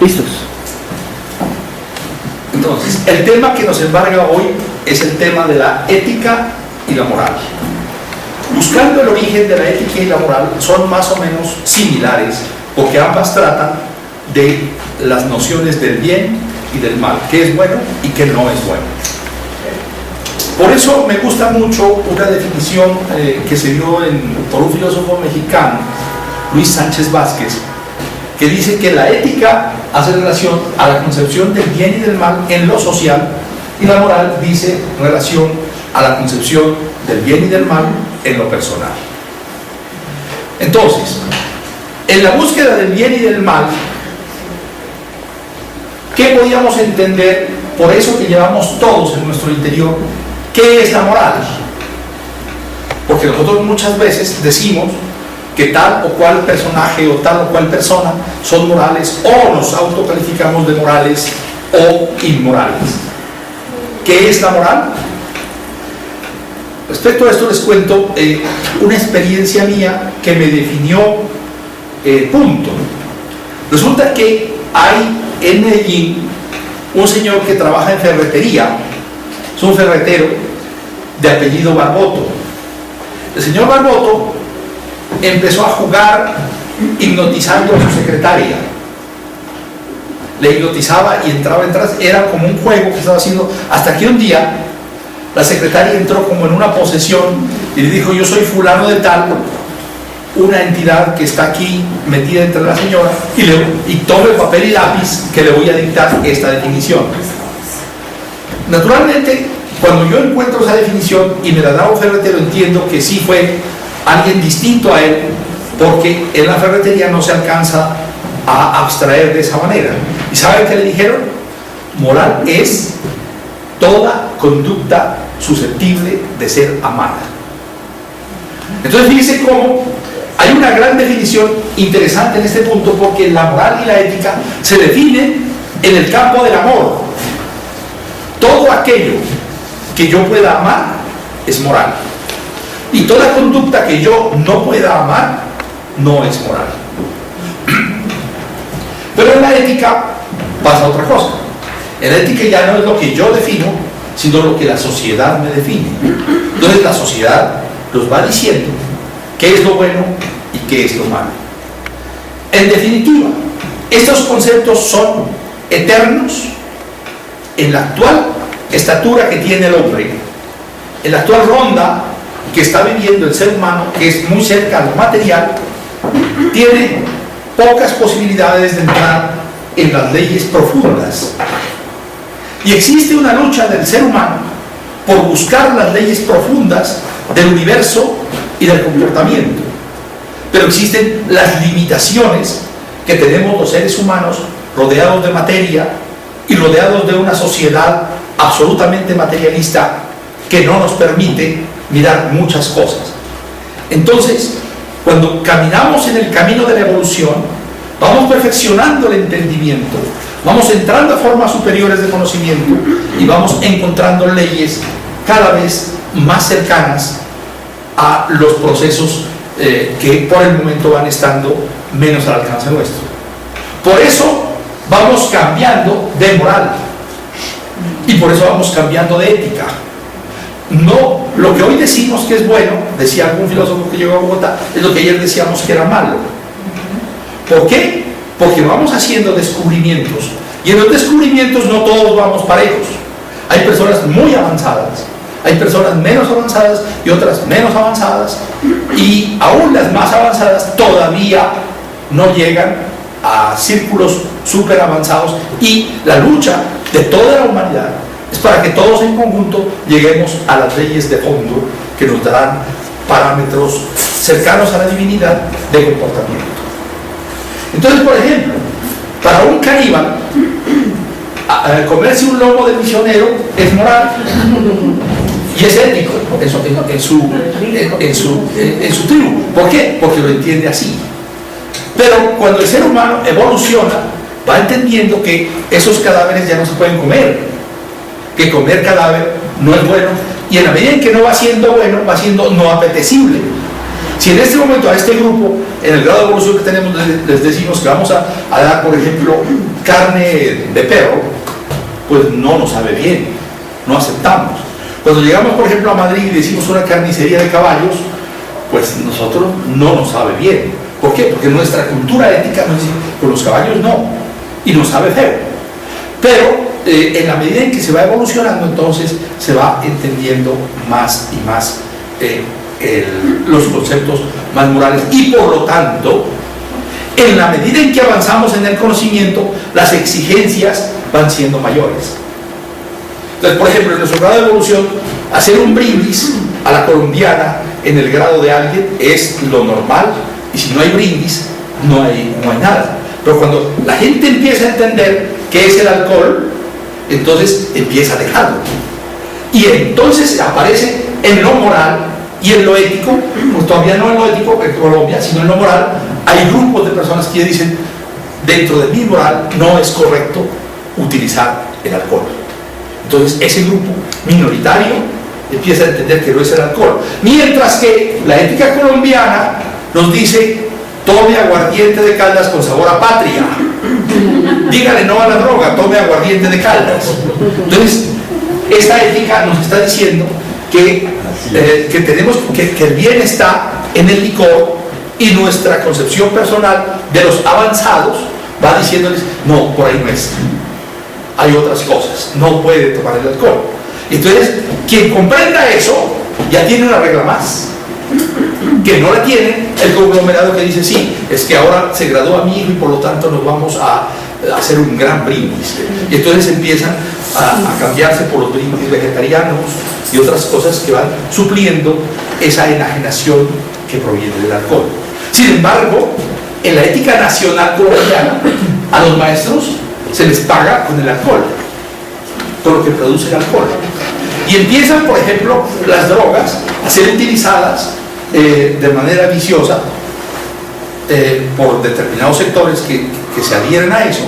Listos. Entonces, el tema que nos embarga hoy es el tema de la ética y la moral. Buscando el origen de la ética y la moral son más o menos similares, porque ambas tratan de las nociones del bien y del mal, qué es bueno y qué no es bueno. Por eso me gusta mucho una definición que se dio por un filósofo mexicano, Luis Sánchez Vázquez, que dice que la ética hace relación a la concepción del bien y del mal en lo social, y la moral dice relación a la concepción del bien y del mal en lo personal. Entonces, en la búsqueda del bien y del mal, ¿qué podíamos entender por eso que llevamos todos en nuestro interior? ¿Qué es la moral? Porque nosotros muchas veces decimos que tal o cual personaje o tal o cual persona son morales, o nos autocalificamos de morales o inmorales. ¿Qué es la moral? Respecto a esto les cuento una experiencia mía que me definió punto. Resulta que hay en Medellín un señor que trabaja en ferretería, es un ferretero de apellido Barboto. El señor Barboto empezó a jugar hipnotizando a su secretaria. Le hipnotizaba y entraba atrás, era como un juego que estaba haciendo, hasta que un día la secretaria entró como en una posesión y le dijo: yo soy fulano de tal, una entidad que está aquí metida entre la señora, y tome papel y lápiz que le voy a dictar esta definición. Naturalmente, cuando yo encuentro esa definición y me la da un ferretero, entiendo que sí fue alguien distinto a él, porque en la ferretería no se alcanza a abstraer de esa manera. ¿Y saben qué le dijeron? Moral es toda conducta susceptible de ser amada. Entonces fíjense cómo hay una gran definición interesante en este punto, porque la moral y la ética se definen en el campo del amor. Todo aquello que yo pueda amar es moral, y toda conducta que yo no pueda amar no es moral. Pero en la ética pasa otra cosa. En la ética ya no es lo que yo defino, sino lo que la sociedad me define. Entonces la sociedad nos va diciendo qué es lo bueno y qué es lo malo. En definitiva, estos conceptos son eternos en la actual estatura que tiene el hombre, en la actual ronda que está viviendo el ser humano, que es muy cerca a lo material. Tiene pocas posibilidades de entrar en las leyes profundas, y existe una lucha del ser humano por buscar las leyes profundas del universo y del comportamiento. Pero existen las limitaciones que tenemos los seres humanos, rodeados de materia y rodeados de una sociedad absolutamente materialista que no nos permite mirar muchas cosas. Entonces, cuando caminamos en el camino de la evolución, vamos perfeccionando el entendimiento, vamos entrando a formas superiores de conocimiento y vamos encontrando leyes cada vez más cercanas a los procesos que por el momento van estando menos al alcance nuestro. Por eso vamos cambiando de moral, y por eso vamos cambiando de ética. No, lo que hoy decimos que es bueno, decía algún filósofo que llegó a Bogotá, es lo que ayer decíamos que era malo. ¿Por qué? Porque vamos haciendo descubrimientos, y en los descubrimientos no todos vamos parejos. Hay personas muy avanzadas, hay personas menos avanzadas y otras menos avanzadas, y aún las más avanzadas todavía no llegan a círculos súper avanzados, y la lucha de toda la humanidad es para que todos en conjunto lleguemos a las leyes de fondo que nos darán parámetros cercanos a la divinidad de comportamiento. Entonces, por ejemplo, para un caníbal, comerse un lomo de misionero es moral y es ético en su tribu. ¿Por qué? Porque lo entiende así. Pero cuando el ser humano evoluciona, va entendiendo que esos cadáveres ya no se pueden comer, que comer cadáver no es bueno, y en la medida en que no va siendo bueno, va siendo no apetecible. Si en este momento a este grupo, en el grado de evolución que tenemos, les decimos que vamos a dar, por ejemplo, carne de perro, pues no nos sabe bien, no aceptamos. Cuando llegamos, por ejemplo, a Madrid y decimos una carnicería de caballos, pues nosotros no nos sabe bien. ¿Por qué? Porque nuestra cultura ética nos dice, con los caballos no, y nos sabe feo. Pero en la medida en que se va evolucionando, entonces se va entendiendo más y más los conceptos más morales, y por lo tanto, en la medida en que avanzamos en el conocimiento, las exigencias van siendo mayores. Entonces, por ejemplo, en nuestro grado de evolución, hacer un brindis a la colombiana en el grado de alguien es lo normal, y si no hay brindis, no hay nada. Pero cuando la gente empieza a entender qué es el alcohol, entonces empieza a dejarlo. Y entonces aparece en lo moral y en lo ético, pues todavía no en lo ético en Colombia, sino en lo moral. Hay grupos de personas que dicen, dentro de mi moral no es correcto utilizar el alcohol. Entonces ese grupo minoritario empieza a entender que no es el alcohol. Mientras que la ética colombiana nos dice, tome aguardiente de Caldas con sabor a patria. Dígale no a la droga, tome aguardiente de Caldas. Entonces, esta ética nos está diciendo que tenemos que el bien está en el licor, y nuestra concepción personal de los avanzados va diciéndoles, no, por ahí no es. Hay otras cosas, no puede tomar el alcohol. Entonces, quien comprenda eso, ya tiene una regla más. Que no la tiene el conglomerado que dice, sí, es que ahora se gradúa mi hijo y por lo tanto nos vamos a hacer un gran brindis. Y entonces empiezan a cambiarse por los brindis vegetarianos y otras cosas que van supliendo esa enajenación que proviene del alcohol. Sin embargo, en la ética nacional colombiana, a los maestros se les paga con el alcohol, con lo que produce el alcohol. Y empiezan, por ejemplo, las drogas a ser utilizadas de manera viciosa por determinados sectores que se adhieren a eso,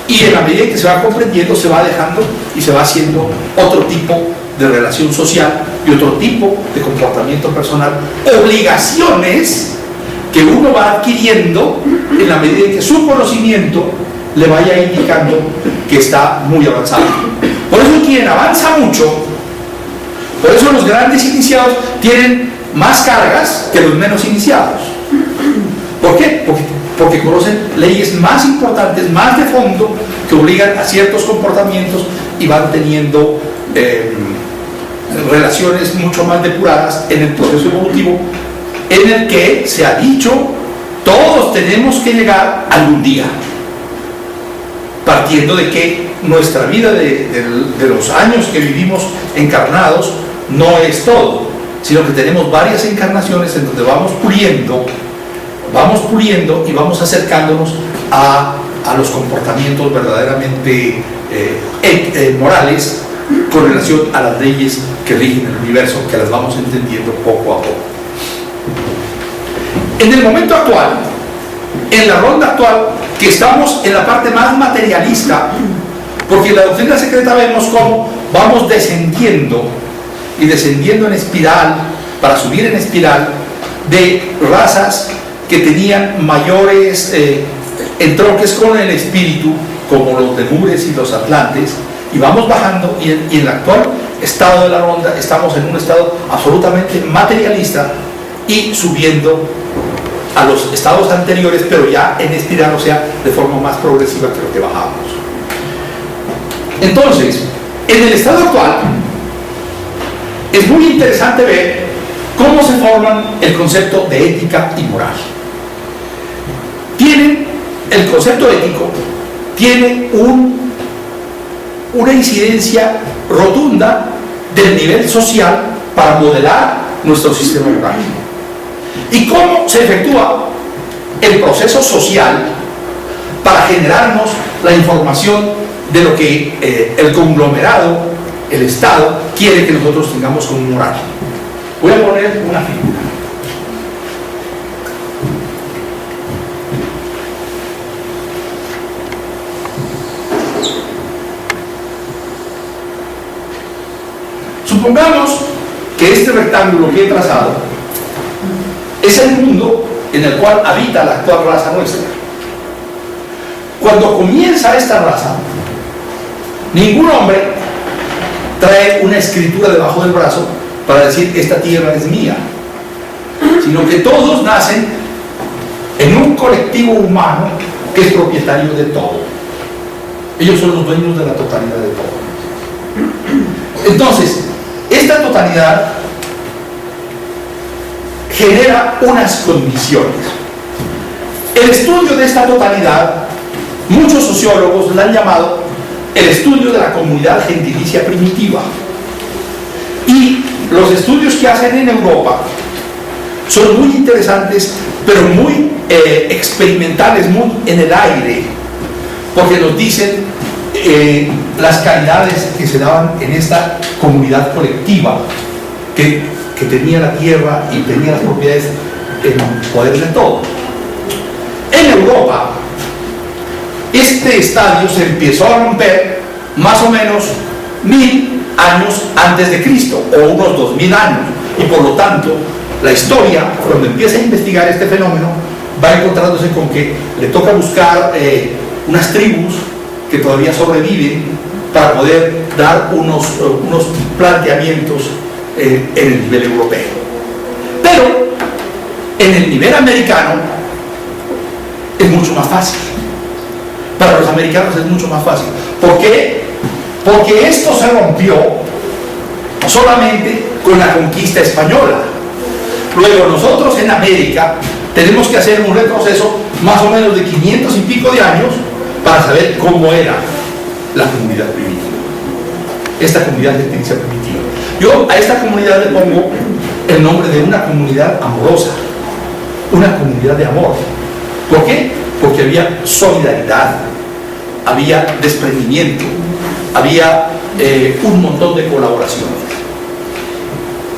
y en la medida en que se va comprendiendo, se va dejando y se va haciendo otro tipo de relación social y otro tipo de comportamiento personal, obligaciones que uno va adquiriendo en la medida en que su conocimiento le vaya indicando que está muy avanzado. Por eso quien avanza mucho, por eso los grandes iniciados tienen más cargas que los menos iniciados. ¿Por qué? Porque conocen leyes más importantes, más de fondo, que obligan a ciertos comportamientos y van teniendo relaciones mucho más depuradas en el proceso evolutivo, en el que se ha dicho, todos tenemos que llegar algún día, partiendo de que nuestra vida de los años que vivimos encarnados no es todo, sino que tenemos varias encarnaciones en donde vamos puliendo y vamos acercándonos a los comportamientos verdaderamente morales con relación a las leyes que rigen el universo, que las vamos entendiendo poco a poco. En el momento actual, en la ronda actual, que estamos en la parte más materialista, porque en la doctrina secreta vemos cómo vamos descendiendo y descendiendo en espiral, para subir en espiral, de razas que tenían mayores entronques con el espíritu, como los lemures y los atlantes, y vamos bajando, y en el actual estado de la ronda estamos en un estado absolutamente materialista y subiendo a los estados anteriores, pero ya en espiral, o sea, de forma más progresiva que lo que bajamos. Entonces, en el estado actual es muy interesante ver cómo se forman el concepto de ética y moral. El concepto ético tiene una incidencia rotunda del nivel social para modelar nuestro sistema moral. ¿Y cómo se efectúa el proceso social para generarnos la información de lo que el conglomerado, el Estado, quiere que nosotros tengamos como moral? Voy a poner una figura. Supongamos que este rectángulo que he trazado es el mundo en el cual habita la actual raza nuestra. cuando comienza esta raza, ningún hombre trae una escritura debajo del brazo para decir esta tierra es mía, sino que todos nacen en un colectivo humano que es propietario de todo. Ellos son los dueños de la totalidad de todo. Entonces, esta totalidad genera unas condiciones. El estudio de esta totalidad, muchos sociólogos la han llamado el estudio de la comunidad gentilicia primitiva. Y los estudios que hacen en Europa son muy interesantes, pero muy experimentales, muy en el aire, porque nos dicen las calidades que se daban en esta comunidad colectiva que tenía la tierra y tenía las propiedades en poder de todo. En Europa, este estadio se empezó a romper más o menos 1000 años antes de Cristo, o unos 2000 años, y por lo tanto la historia, cuando empieza a investigar este fenómeno, va encontrándose con que le toca buscar unas tribus que todavía sobreviven para poder dar unos planteamientos en el nivel europeo. Pero en el nivel americano es mucho más fácil. Para los americanos es mucho más fácil. ¿Por qué? Porque esto se rompió solamente con la conquista española. Luego nosotros en América tenemos que hacer un retroceso más o menos de 500 y pico de años para saber cómo era la comunidad primitiva, esta comunidad gentilicia primitiva. Yo a esta comunidad le pongo el nombre de una comunidad amorosa, una comunidad de amor. ¿Por qué? Porque había solidaridad, había desprendimiento, había un montón de colaboraciones.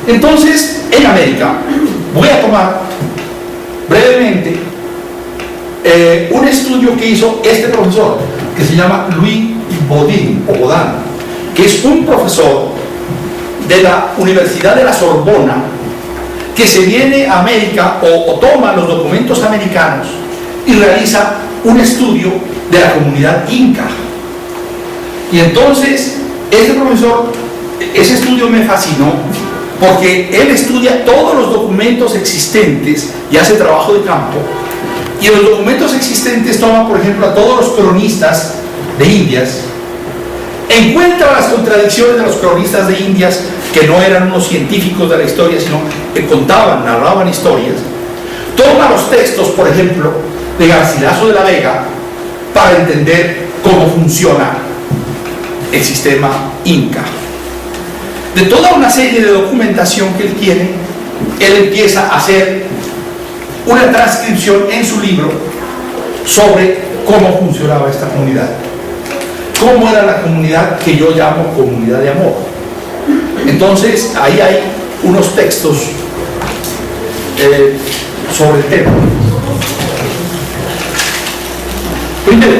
Entonces, en América, voy a tomar brevemente un estudio que hizo este profesor, que se llama Louis Baudin, o Baudin, que es un profesor de la Universidad de la Sorbona, que se viene a América o toma los documentos americanos y realiza un estudio de la comunidad inca. Y entonces, este profesor, ese estudio me fascinó, porque él estudia todos los documentos existentes y hace trabajo de campo. Y en los documentos existentes toma, por ejemplo, a todos los cronistas de Indias, encuentra las contradicciones de los cronistas de Indias, que no eran unos científicos de la historia, sino que contaban, narraban historias. Toma los textos, por ejemplo, de Garcilaso de la Vega, para entender cómo funciona el sistema inca. De toda una serie de documentación que él tiene, él empieza a hacer una transcripción en su libro sobre cómo funcionaba esta comunidad, cómo era la comunidad que yo llamo comunidad de amor. Entonces, ahí hay unos textos sobre el tema. Primero,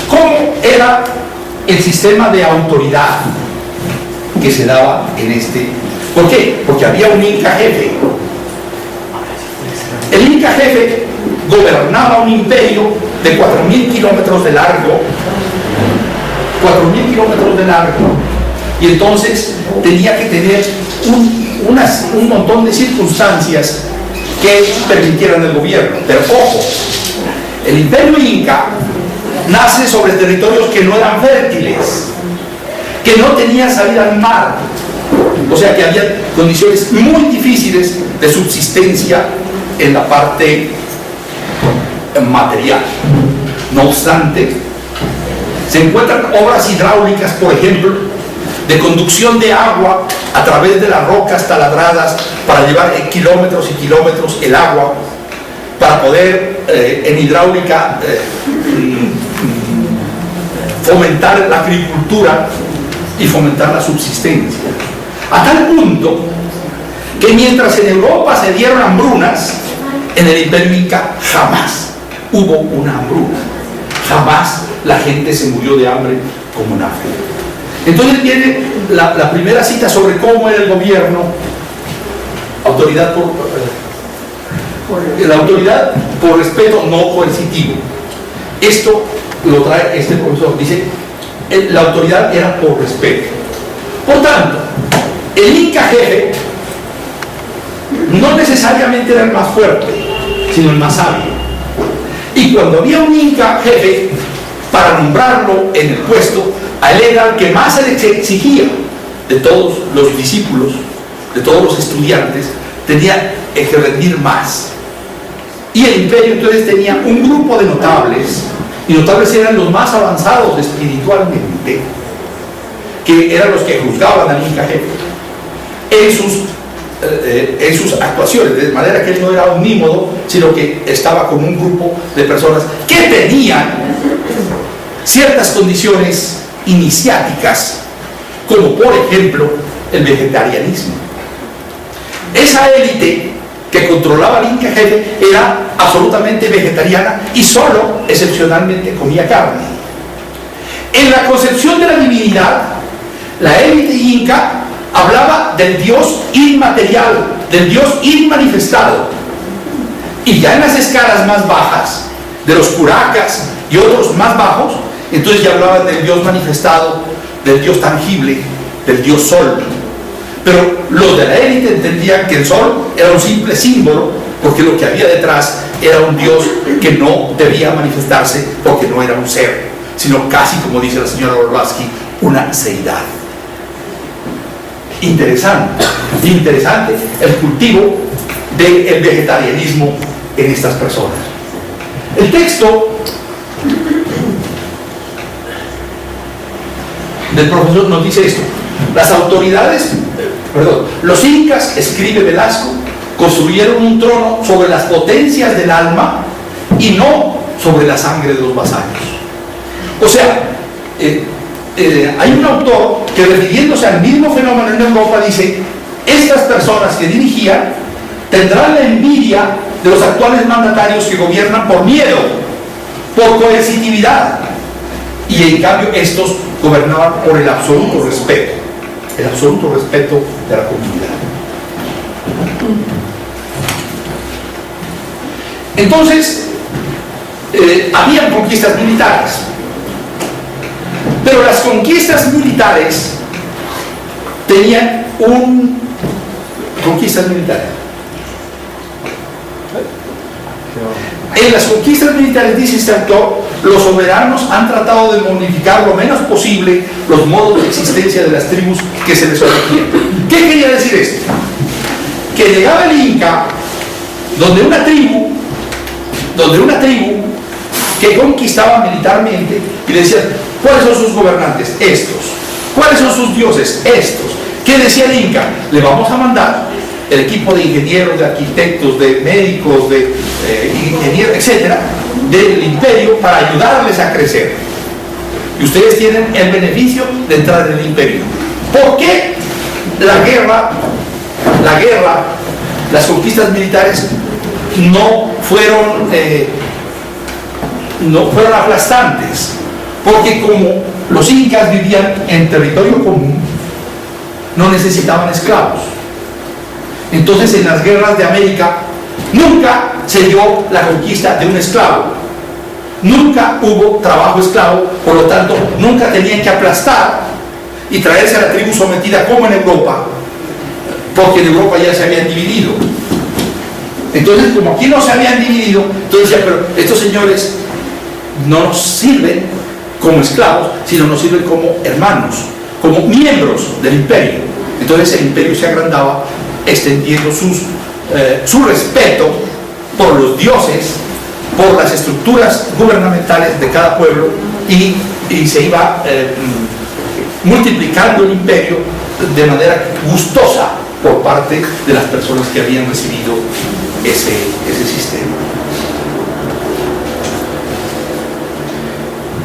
¿cómo era el sistema de autoridad que se daba en este? ¿Por qué? Porque había un inca jefe. El inca jefe gobernaba un imperio de 4.000 kilómetros de largo, 4.000 kilómetros de largo, y entonces tenía que tener un montón de circunstancias que permitieran el gobierno. Pero ojo, el imperio inca nace sobre territorios que no eran fértiles, que no tenían salida al mar, o sea que había condiciones muy difíciles de subsistencia en la parte material. No obstante, se encuentran obras hidráulicas, por ejemplo, de conducción de agua a través de las rocas taladradas para llevar kilómetros y kilómetros el agua, para poder en hidráulica fomentar la agricultura y fomentar la subsistencia. A tal punto que mientras en Europa se dieron hambrunas, en el imperio inca jamás hubo una hambruna, jamás la gente se murió de hambre como en África. Entonces viene la primera cita sobre cómo era el gobierno, autoridad la autoridad por respeto no coercitivo. Esto lo trae este profesor, dice, la autoridad era por respeto. Por tanto, el Inca jefe no necesariamente era el más fuerte, sino el más sabio. Y cuando había un Inca jefe, para nombrarlo en el puesto, a él era el que más se le exigía de todos los discípulos, de todos los estudiantes, tenía que rendir más. Y el imperio entonces tenía un grupo de notables, y notables eran los más avanzados espiritualmente, que eran los que juzgaban al Inca jefe en sus actuaciones, de manera que él no era omnímodo, sino que estaba con un grupo de personas que tenían ciertas condiciones iniciáticas, como por ejemplo el vegetarianismo. Esa élite que controlaba al Inca jefe era absolutamente vegetariana y solo excepcionalmente comía carne. En la concepción de la divinidad, la élite inca hablaba del Dios inmaterial, del Dios inmanifestado. Y ya en las escalas más bajas, de los curacas y otros más bajos, entonces ya hablaban del Dios manifestado, del Dios tangible, del Dios sol. Pero los de la élite entendían que el sol era un simple símbolo, porque lo que había detrás era un Dios que no debía manifestarse porque no era un ser, sino casi, como dice la señora Blavatsky, una seidad. Interesante el cultivo del vegetarianismo en estas personas. El texto del profesor nos dice esto: los incas, escribe Velasco, construyeron un trono sobre las potencias del alma y no sobre la sangre de los vasallos. O sea, hay un autor que, refiriéndose al mismo fenómeno en Europa, dice: estas personas que dirigían tendrán la envidia de los actuales mandatarios que gobiernan por miedo, por coercitividad, y en cambio estos gobernaban por el absoluto respeto de la comunidad. Entonces, habían conquistas militares, pero las conquistas militares tenían conquistas militares. En las conquistas militares, dice este autor, los soberanos han tratado de modificar lo menos posible los modos de existencia de las tribus que se les sometían. ¿Qué quería decir esto? Que llegaba el Inca donde una tribu que conquistaba militarmente y le decía: ¿cuáles son sus gobernantes? Estos. ¿Cuáles son sus dioses? Estos. ¿Qué decía el Inca? Le vamos a mandar el equipo de ingenieros, de arquitectos, de médicos, de ingenieros, etcétera, del imperio para ayudarles a crecer. Y ustedes tienen el beneficio de entrar en el imperio. ¿Por qué la guerra, las conquistas militares no fueron aplastantes? Porque como los incas vivían en territorio común, no necesitaban esclavos. Entonces, en las guerras de América nunca se dio la conquista de un esclavo, nunca hubo trabajo esclavo, por lo tanto nunca tenían que aplastar y traerse a la tribu sometida como en Europa, porque en Europa ya se habían dividido. Entonces, como aquí no se habían dividido, entonces decían: pero estos señores no nos sirven como esclavos, sino nos sirven como hermanos, como miembros del imperio. Entonces el imperio se agrandaba, extendiendo su respeto por los dioses, por las estructuras gubernamentales de cada pueblo, y se iba multiplicando el imperio de manera gustosa por parte de las personas que habían recibido ese sistema.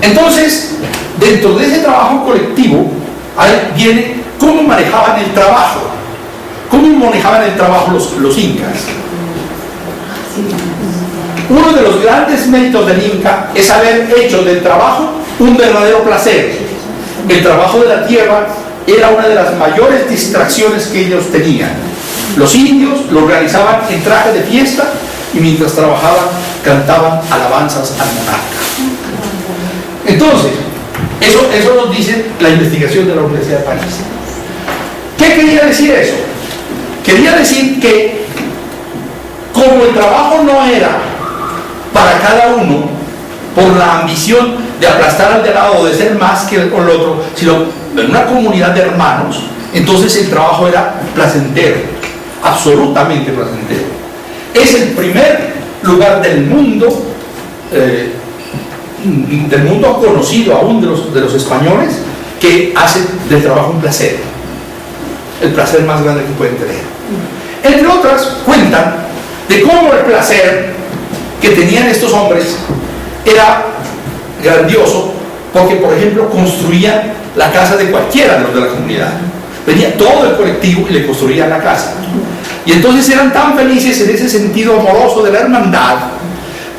Entonces, dentro de ese trabajo colectivo, ahí viene cómo manejaban el trabajo. ¿Cómo manejaban el trabajo los incas? Uno de los grandes méritos del Inca es haber hecho del trabajo un verdadero placer. El trabajo de la tierra era una de las mayores distracciones que ellos tenían. Los indios lo realizaban en traje de fiesta y mientras trabajaban cantaban alabanzas al monarca. Entonces, eso nos dice la investigación de la Universidad de París. ¿Qué quería decir eso? Quería decir que como el trabajo no era para cada uno por la ambición de aplastar al de lado o de ser más que el otro, sino en una comunidad de hermanos, entonces el trabajo era placentero, absolutamente placentero. Es el primer lugar del mundo conocido aún de los españoles, que hace del trabajo un placer, el placer más grande que pueden tener. Entre otras, cuentan de cómo el placer que tenían estos hombres era grandioso, porque por ejemplo construían la casa de cualquiera de los de la comunidad. Venía todo el colectivo y le construían la casa. Y entonces eran tan felices en ese sentido amoroso de la hermandad,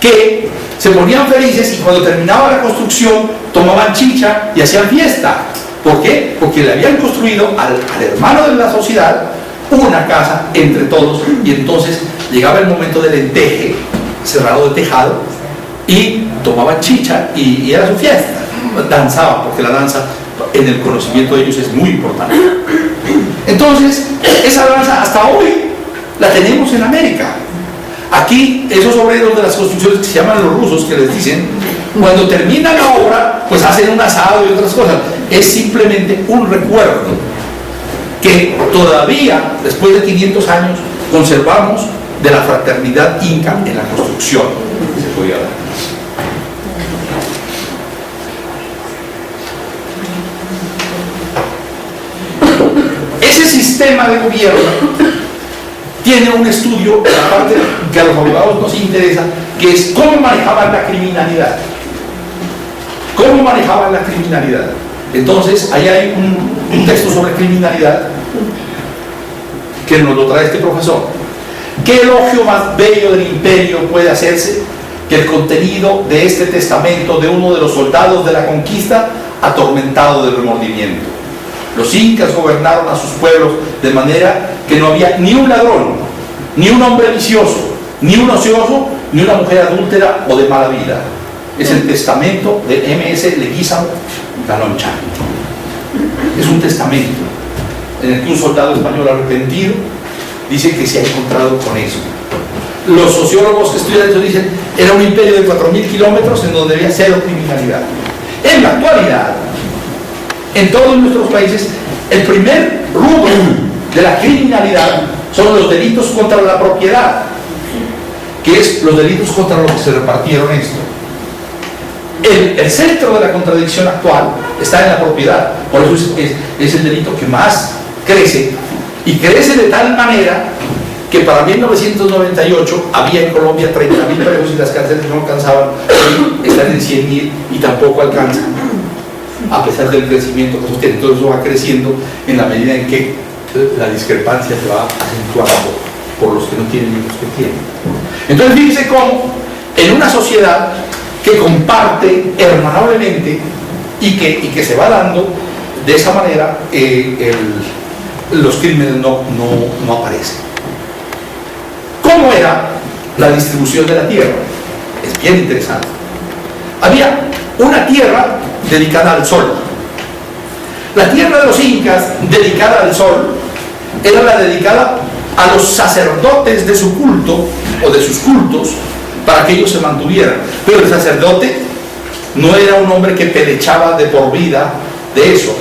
que se ponían felices, y cuando terminaba la construcción tomaban chicha y hacían fiesta. ¿Por qué? Porque le habían construido al hermano de la sociedad una casa entre todos, y entonces llegaba el momento del enteje, cerrado de tejado, y tomaban chicha y era su fiesta. Danzaban, porque la danza en el conocimiento de ellos es muy importante. Entonces, esa danza hasta hoy la tenemos en América. Aquí, esos obreros de las construcciones que se llaman los rusos, que les dicen, cuando termina la obra, pues hacen un asado y otras cosas. Es simplemente un recuerdo que todavía, después de 500 años, conservamos de la fraternidad inca en la construcción. Se podía dar. Ese sistema de gobierno tiene un estudio, la parte que a los abogados nos interesa, que es cómo manejaban la criminalidad. ¿Cómo manejaban la criminalidad? Entonces, ahí hay un texto sobre criminalidad que nos lo trae este profesor. ¿Qué elogio más bello del imperio puede hacerse que el contenido de este testamento de uno de los soldados de la conquista atormentado del remordimiento? Los incas gobernaron a sus pueblos de manera que no había ni un ladrón, ni un hombre vicioso, ni un ocioso, ni una mujer adúltera o de mala vida. Es el testamento de M.S. Leguízamo Galoncha. Es un testamento en el que un soldado español arrepentido dice que se ha encontrado con eso. Los sociólogos que estudian eso dicen era un imperio de 4.000 kilómetros en donde había cero criminalidad. En la actualidad, en todos nuestros países, el primer rubro de la criminalidad son los delitos contra la propiedad, que es los delitos contra los que se repartieron esto. El centro de la contradicción actual está en la propiedad, por eso es el delito que más crece, y crece de tal manera que para 1998 había en Colombia 30.000 presos y las cárceles no alcanzaban, están en 100.000 y tampoco alcanzan, a pesar del crecimiento que sostiene. Todo eso va creciendo en la medida en que la discrepancia se va acentuando por los que no tienen y los que tienen. Entonces fíjense cómo en una sociedad que comparte hermanablemente y que se va dando de esa manera, los crímenes no aparecen. ¿Cómo era la distribución de la tierra? Es bien interesante. Había una tierra dedicada al sol. La tierra de los incas dedicada al sol era la dedicada a los sacerdotes de su culto o de sus cultos, para que ellos se mantuvieran. Pero el sacerdote no era un hombre que pelechaba de por vida de eso,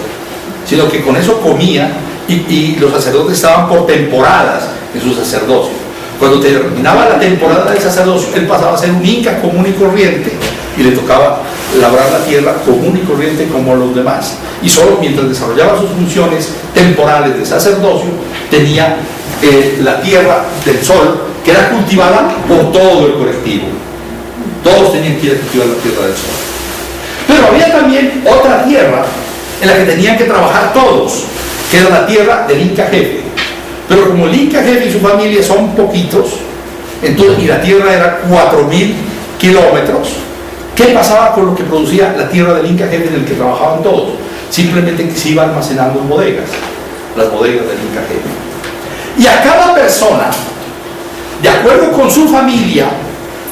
sino que con eso comía, y los sacerdotes estaban por temporadas en su sacerdocio. Cuando terminaba la temporada del sacerdocio, él pasaba a ser un inca común y corriente, y le tocaba labrar la tierra común y corriente como los demás. Y solo mientras desarrollaba sus funciones temporales de sacerdocio, tenía la tierra del sol, que era cultivada por todo el colectivo. Todos tenían que ir a cultivar la tierra del sol. Pero había también otra tierra en la que tenían que trabajar todos, que era la tierra del Inca jefe. Pero como el Inca jefe y su familia son poquitos, entonces, y la tierra era 4.000 kilómetros, ¿qué pasaba con lo que producía la tierra del Inca jefe en el que trabajaban todos? Simplemente que se iba almacenando en bodegas, las bodegas del Inca jefe. Y a cada persona, de acuerdo con su familia,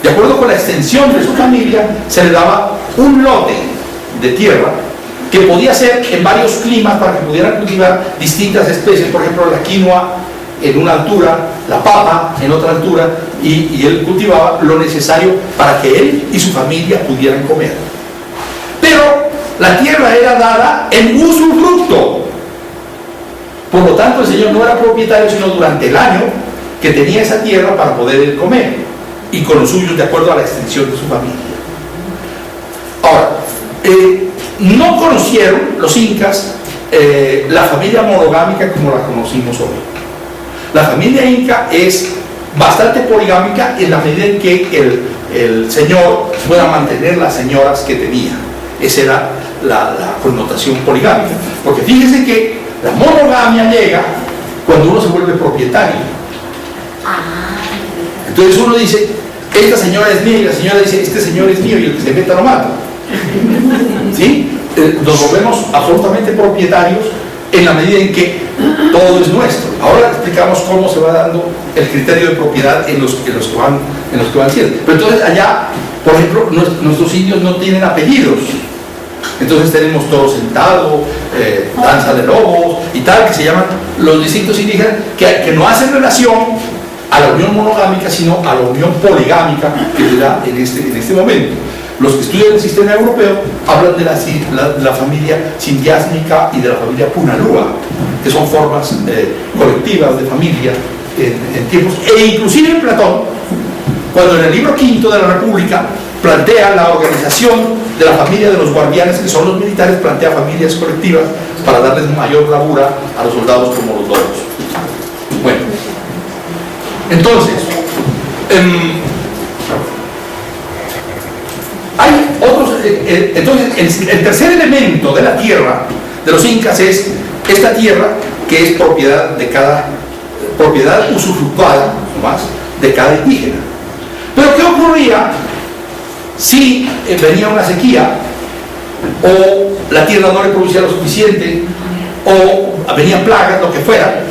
de acuerdo con la extensión de su familia, se le daba un lote de tierra que podía ser en varios climas para que pudieran cultivar distintas especies, por ejemplo la quinoa en una altura, la papa en otra altura, y él cultivaba lo necesario para que él y su familia pudieran comer. Pero la tierra era dada en usufructo. Por lo tanto, el señor no era propietario, sino durante el año que tenía esa tierra para poder él comer, y con los suyos de acuerdo a la extensión de su familia. Ahora, no conocieron los incas la familia monogámica como la conocimos hoy. La familia inca es bastante poligámica en la medida en que el señor pueda mantener las señoras que tenía. Esa era la connotación poligámica. Porque fíjense que la monogamia llega cuando uno se vuelve propietario. Entonces uno dice, esta señora es mía, y la señora dice, este señor es mío, y el que se meta lo mato. ¿Sí? Nos volvemos absolutamente propietarios en la medida en que todo es nuestro. Ahora explicamos cómo se va dando el criterio de propiedad en los que van siendo. Pero entonces allá, por ejemplo, nuestros indios no tienen apellidos. Entonces tenemos Toro Sentado, Danza de Lobos y tal, que se llaman los distintos indígenas, que no hacen relación a la unión monogámica, sino a la unión poligámica que se da en este momento. Los que estudian el sistema europeo hablan de la familia sindiásmica y de la familia punalúa, que son formas colectivas de familia en tiempos, e inclusive en Platón, cuando en el libro quinto de la República plantea la organización de la familia de los guardianes, que son los militares, plantea familias colectivas para darles mayor bravura a los soldados como los lobos. Bueno, entonces, hay otros. Entonces, el tercer elemento de la tierra de los incas es esta tierra que es propiedad usufructuada, no más, de cada indígena. Pero ¿qué ocurría si venía una sequía, o la tierra no le producía lo suficiente, o venían plagas, lo que fuera?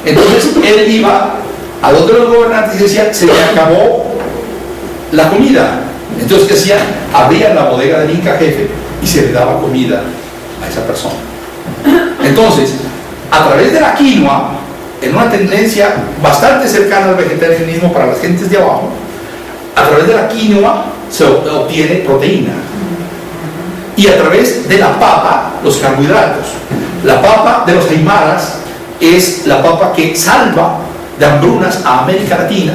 Entonces él iba a donde los gobernantes y decía, se le acabó la comida. Entonces, ¿qué hacían? Abrían la bodega del Inca jefe y se le daba comida a esa persona. Entonces, a través de la quinoa, en una tendencia bastante cercana al vegetarianismo para las gentes de abajo, a través de la quinoa se obtiene proteína. Y a través de la papa, los carbohidratos. La papa de los aymaras es la papa que salva de hambrunas a América Latina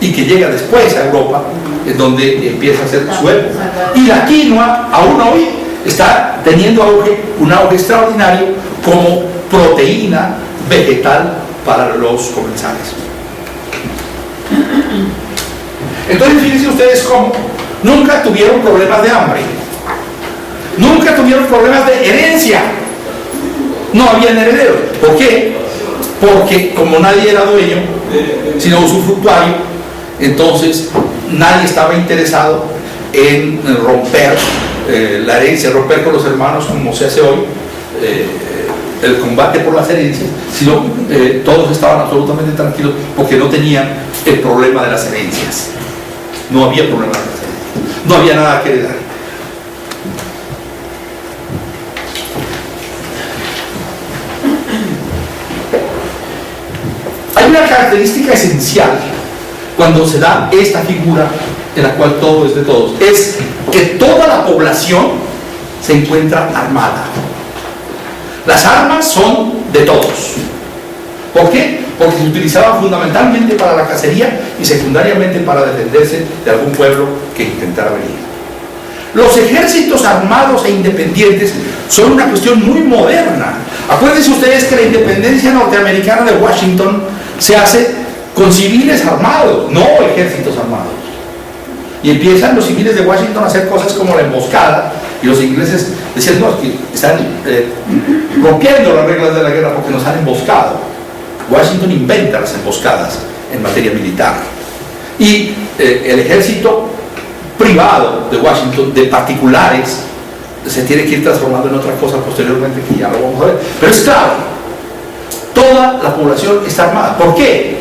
y que llega después a Europa, en donde empieza a ser su época. Y la quinoa, aún hoy, está teniendo un auge extraordinario como proteína vegetal para los comensales. Entonces, fíjense ustedes cómo nunca tuvieron problemas de hambre, nunca tuvieron problemas de herencia, no habían herederos. ¿Por qué? Porque como nadie era dueño, sino usufructuario, entonces nadie estaba interesado en romper la herencia, romper con los hermanos como se hace hoy, el combate por las herencias, sino todos estaban absolutamente tranquilos porque no tenían el problema de las herencias. No había problema de las herencias, no había nada que heredar. Hay una característica esencial cuando se da esta figura en la cual todo es de todos, es que toda la población se encuentra armada. Las armas son de todos. ¿Por qué? Porque se utilizaban fundamentalmente para la cacería y secundariamente para defenderse de algún pueblo que intentara venir. Los ejércitos armados e independientes son una cuestión muy moderna. Acuérdense ustedes que la independencia norteamericana de Washington se hace con civiles armados, no ejércitos armados. Y empiezan los civiles de Washington a hacer cosas como la emboscada, y los ingleses decían, no, es que están rompiendo las reglas de la guerra porque nos han emboscado. Washington inventa las emboscadas en materia militar. Y el ejército privado de Washington, de particulares, se tiene que ir transformando en otra cosa posteriormente, que ya lo vamos a ver. Pero es claro, toda la población está armada. ¿Por qué?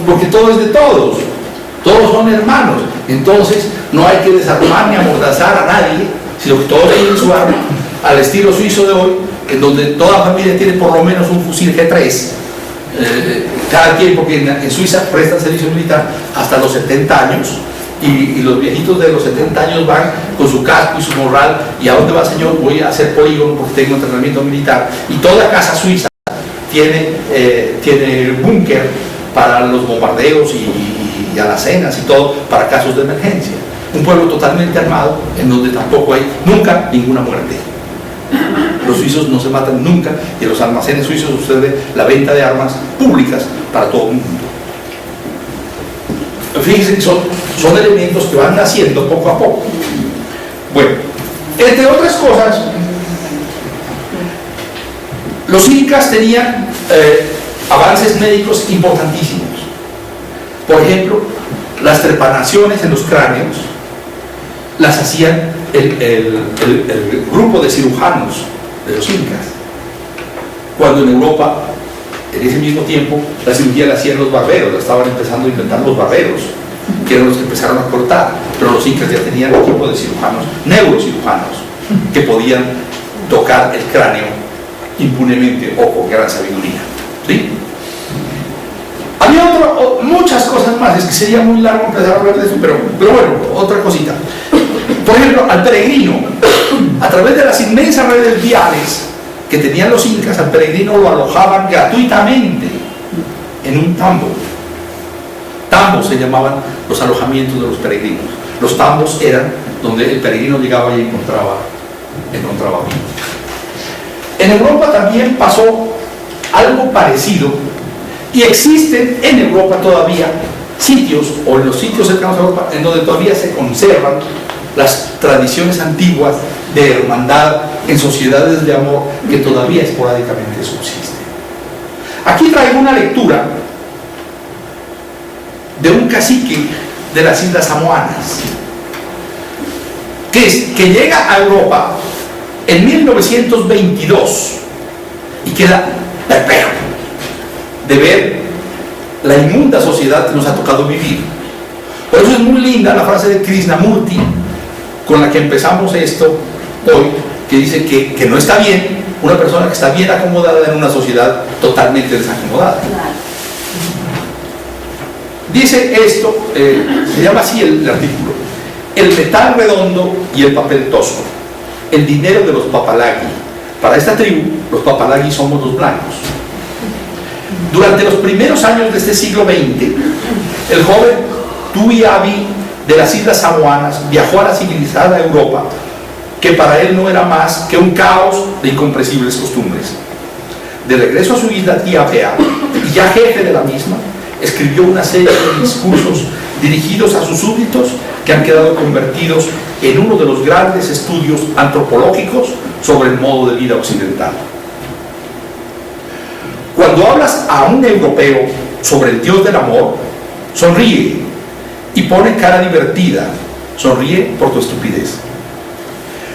Porque todo es de todos. Todos son hermanos. Entonces, no hay que desarmar ni amordazar a nadie, sino que todos tienen su arma, al estilo suizo de hoy, en donde toda familia tiene por lo menos un fusil G3, cada quien, porque en Suiza prestan servicio militar hasta los 70 años, y los viejitos de los 70 años van con su casco y su morral, y ¿a dónde va, señor? Voy a hacer polígono porque tengo entrenamiento militar. Y toda casa suiza tiene búnker para los bombardeos y alacenas y todo, para casos de emergencia. Un pueblo totalmente armado, en donde tampoco hay nunca ninguna muerte. Los suizos no se matan nunca, y en los almacenes suizos sucede la venta de armas públicas para todo el mundo. Fíjense que son elementos que van naciendo poco a poco. Bueno, entre otras cosas, los incas tenían avances médicos importantísimos. Por ejemplo, las trepanaciones en los cráneos las hacían el grupo de cirujanos de los incas, cuando en Europa, en ese mismo tiempo, la cirugía la hacían los barberos, la estaban empezando a inventar los barberos, que eran los que empezaron a cortar, pero los incas ya tenían un equipo de cirujanos, neurocirujanos, que podían tocar el cráneo impunemente o con gran sabiduría. ¿Sí? Había muchas cosas más, es que sería muy largo empezar a hablar de eso, pero bueno, otra cosita. Por ejemplo, al peregrino, a través de las inmensas redes viales que tenían los incas, al peregrino lo alojaban gratuitamente en un tambo. Tambos se llamaban los alojamientos de los peregrinos. Los tambos eran donde el peregrino llegaba y encontraba vida. En Europa también pasó algo parecido, y existen en Europa todavía sitios, o en los sitios cercanos a Europa, en donde todavía se conservan las tradiciones antiguas de hermandad en sociedades de amor que todavía esporádicamente subsisten. Aquí traigo una lectura de un cacique de las Islas Samoanas que llega a Europa en 1922 y queda perplejo de ver la inmunda sociedad que nos ha tocado vivir. Por eso es muy linda la frase de Krishnamurti con la que empezamos esto hoy, que dice que no está bien una persona que está bien acomodada en una sociedad totalmente desacomodada. Dice esto, se llama así el artículo: el metal redondo y el papel tosco, el dinero de los papalagi. Para esta tribu, los papalagi somos los blancos. Durante los primeros años de este siglo XX, el joven Tui Abi de las Islas Samoanas viajó a la civilizada Europa, que para él no era más que un caos de incomprensibles costumbres. De regreso a su isla Tiapea, y ya jefe de la misma, escribió una serie de discursos dirigidos a sus súbditos que han quedado convertidos en uno de los grandes estudios antropológicos sobre el modo de vida occidental. Cuando hablas a un europeo sobre el Dios del amor, sonríe y pone cara divertida, sonríe por tu estupidez.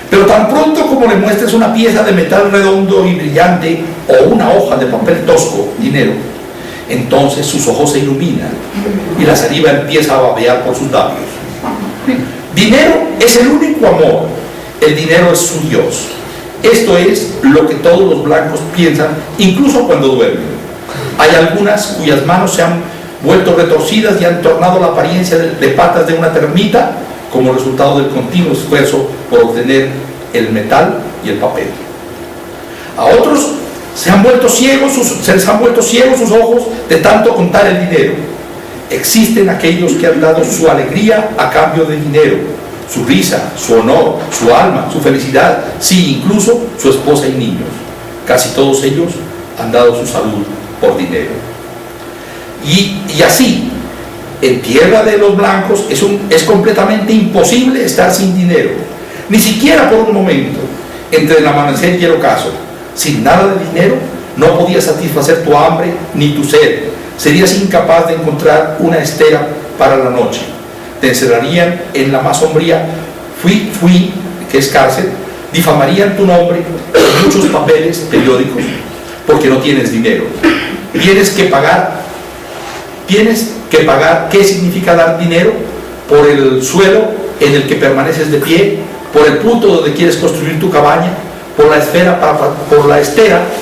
Pero tan pronto como le muestres una pieza de metal redondo y brillante o una hoja de papel tosco, dinero, entonces sus ojos se iluminan y la saliva empieza a babear por sus labios. Dinero es el único amor, el dinero es su Dios. Esto es lo que todos los blancos piensan, incluso cuando duermen. Hay algunas cuyas manos se han vuelto retorcidas y han tornado la apariencia de patas de una termita como resultado del continuo esfuerzo por obtener el metal y el papel. A otros se les han vuelto ciegos sus ojos de tanto contar el dinero. Existen aquellos que han dado su alegría a cambio de dinero, su risa, su honor, su alma, su felicidad, sí, incluso su esposa y niños. Casi todos ellos han dado su salud por dinero. Y así, en tierra de los blancos es completamente imposible estar sin dinero, ni siquiera por un momento. Entre el amanecer y el ocaso, sin nada de dinero, no podías satisfacer tu hambre ni tu sed. Serías incapaz de encontrar una estera para la noche. Te encerrarían en la más sombría fui, que es cárcel, difamarían tu nombre en muchos papeles periódicos, porque no tienes dinero. Tienes que pagar. ¿Qué significa dar dinero? por el suelo en el que permaneces de pie, por el punto donde quieres construir tu cabaña, por la estera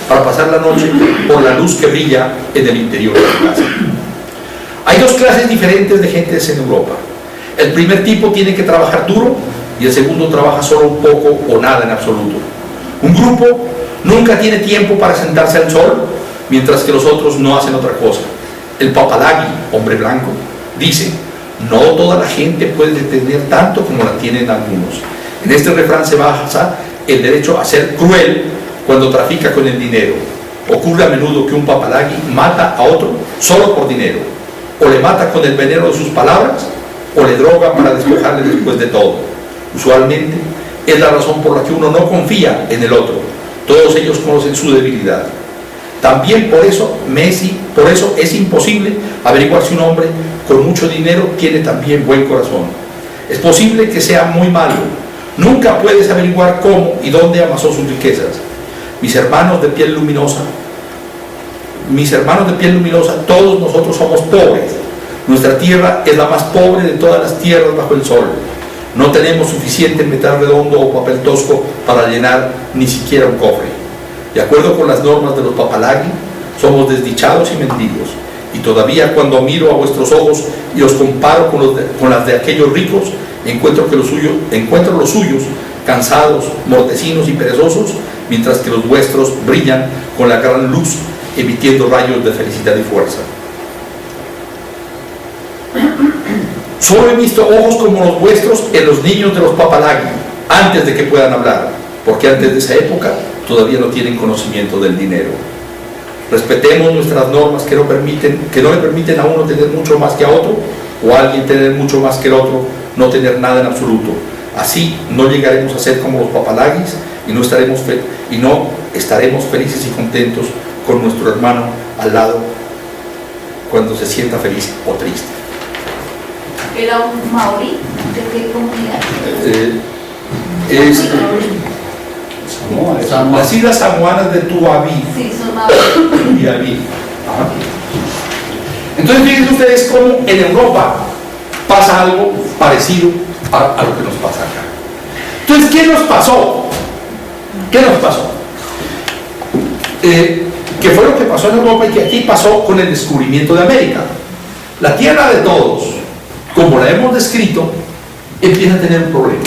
para pasar la noche, por la luz que brilla en el interior de tu casa. Hay dos clases diferentes de gentes en Europa. El primer tipo tiene que trabajar duro y el segundo trabaja solo un poco o nada en absoluto. Un grupo nunca tiene tiempo para sentarse al sol, mientras que los otros no hacen otra cosa. El Papalagui, hombre blanco, dice: no toda la gente puede tener tanto como la tienen algunos. En este refrán se basa el derecho a ser cruel cuando trafica con el dinero. Ocurre a menudo que un Papalagui mata a otro solo por dinero, o le mata con el veneno de sus palabras, o le droga para despojarle después de todo. Usualmente es la razón por la que uno no confía en el otro. Todos ellos conocen su debilidad. También por eso es imposible averiguar si un hombre con mucho dinero tiene también buen corazón. Es posible que sea muy malo. Nunca puedes averiguar cómo y dónde amasó sus riquezas. Mis hermanos de piel luminosa, todos nosotros somos pobres. Nuestra tierra es la más pobre de todas las tierras bajo el sol. No tenemos suficiente metal redondo o papel tosco para llenar ni siquiera un cofre. De acuerdo con las normas de los Papalagui, somos desdichados y mendigos. Y todavía cuando miro a vuestros ojos y los comparo con las de aquellos ricos, encuentro los suyos cansados, mortecinos y perezosos, mientras que los vuestros brillan con la gran luz, emitiendo rayos de felicidad y fuerza. Solo he visto ojos como los vuestros en los niños de los Papalagui, antes de que puedan hablar, porque antes de esa época todavía no tienen conocimiento del dinero. Respetemos nuestras normas que no le permiten a uno tener mucho más que a otro, o a alguien tener mucho más que el otro, no tener nada en absoluto. Así no llegaremos a ser como los Papalaguis y no estaremos felices y contentos con nuestro hermano al lado cuando se sienta feliz o triste. ¿Era un maorí? ¿De qué comunidad? Las islas samoanas de Tuaví. Sí, son maorí. Entonces fíjense ustedes cómo en Europa pasa algo parecido a lo que nos pasa acá. Entonces, ¿qué nos pasó? ¿Qué fue lo que pasó en Europa y que aquí pasó con el descubrimiento de América? La tierra de todos, como la hemos descrito, empieza a tener un problema.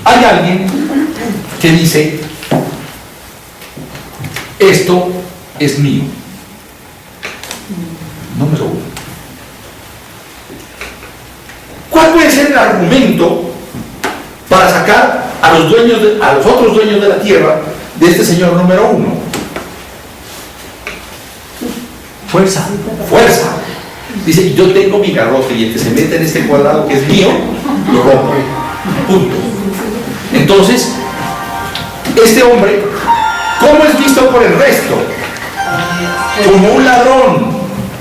Hay alguien que dice: esto es mío. Número uno. ¿Cuál puede ser el argumento para sacar a los otros dueños de la tierra de este señor número uno? Fuerza. Dice: yo tengo mi garrote y el que se mete en este cuadrado que es mío, lo rompo. Punto. Entonces, este hombre, ¿cómo es visto por el resto? Como un ladrón,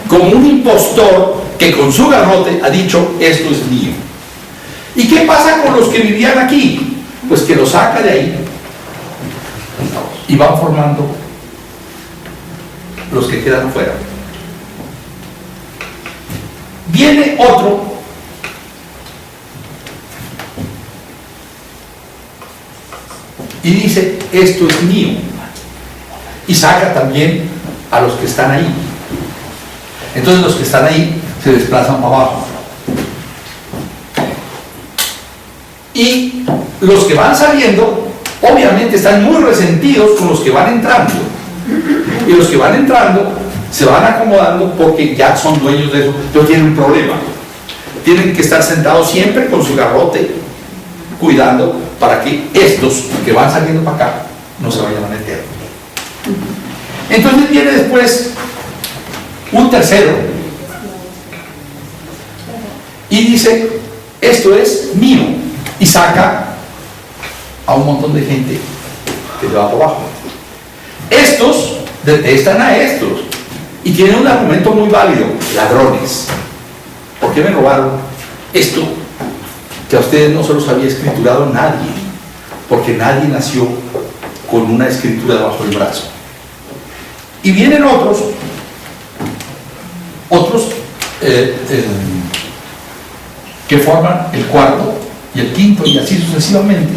como un impostor que con su garrote ha dicho: esto es mío. ¿Y qué pasa con los que vivían aquí? Pues que los saca de ahí y van formando los que quedan afuera. Viene otro y dice: esto es mío, y saca también a los que están ahí. Entonces los que están ahí se desplazan para abajo, y los que van saliendo obviamente están muy resentidos con los que van entrando, y los que van entrando se van acomodando porque ya son dueños de eso. Entonces tienen un problema, tienen que estar sentados siempre con su garrote cuidando para que estos que van saliendo para acá no se vayan a meter. Entonces viene después un tercero y dice: esto es mío, y saca a un montón de gente que va por abajo. Estos detestan a estos y tienen un argumento muy válido: ladrones. ¿Por qué me robaron esto que a ustedes no se los había escriturado nadie? Porque nadie nació con una escritura debajo del brazo. Y vienen otros que forman el cuarto y el quinto y así sucesivamente,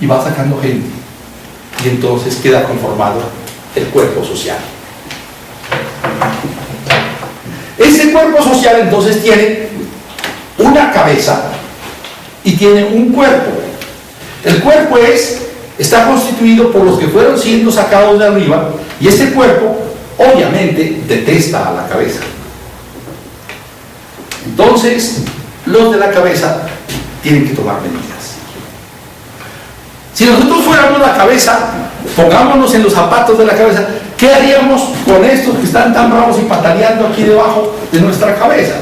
y va sacando gente, y entonces queda conformado el cuerpo social. Ese cuerpo social entonces tiene una cabeza y tiene un cuerpo. El cuerpo está constituido por los que fueron siendo sacados de arriba, y ese cuerpo obviamente detesta a la cabeza. Entonces los de la cabeza tienen que tomar medidas. Si nosotros fuéramos la cabeza, pongámonos en los zapatos de la cabeza, ¿qué haríamos con estos que están tan bravos y pataleando aquí debajo de nuestra cabeza?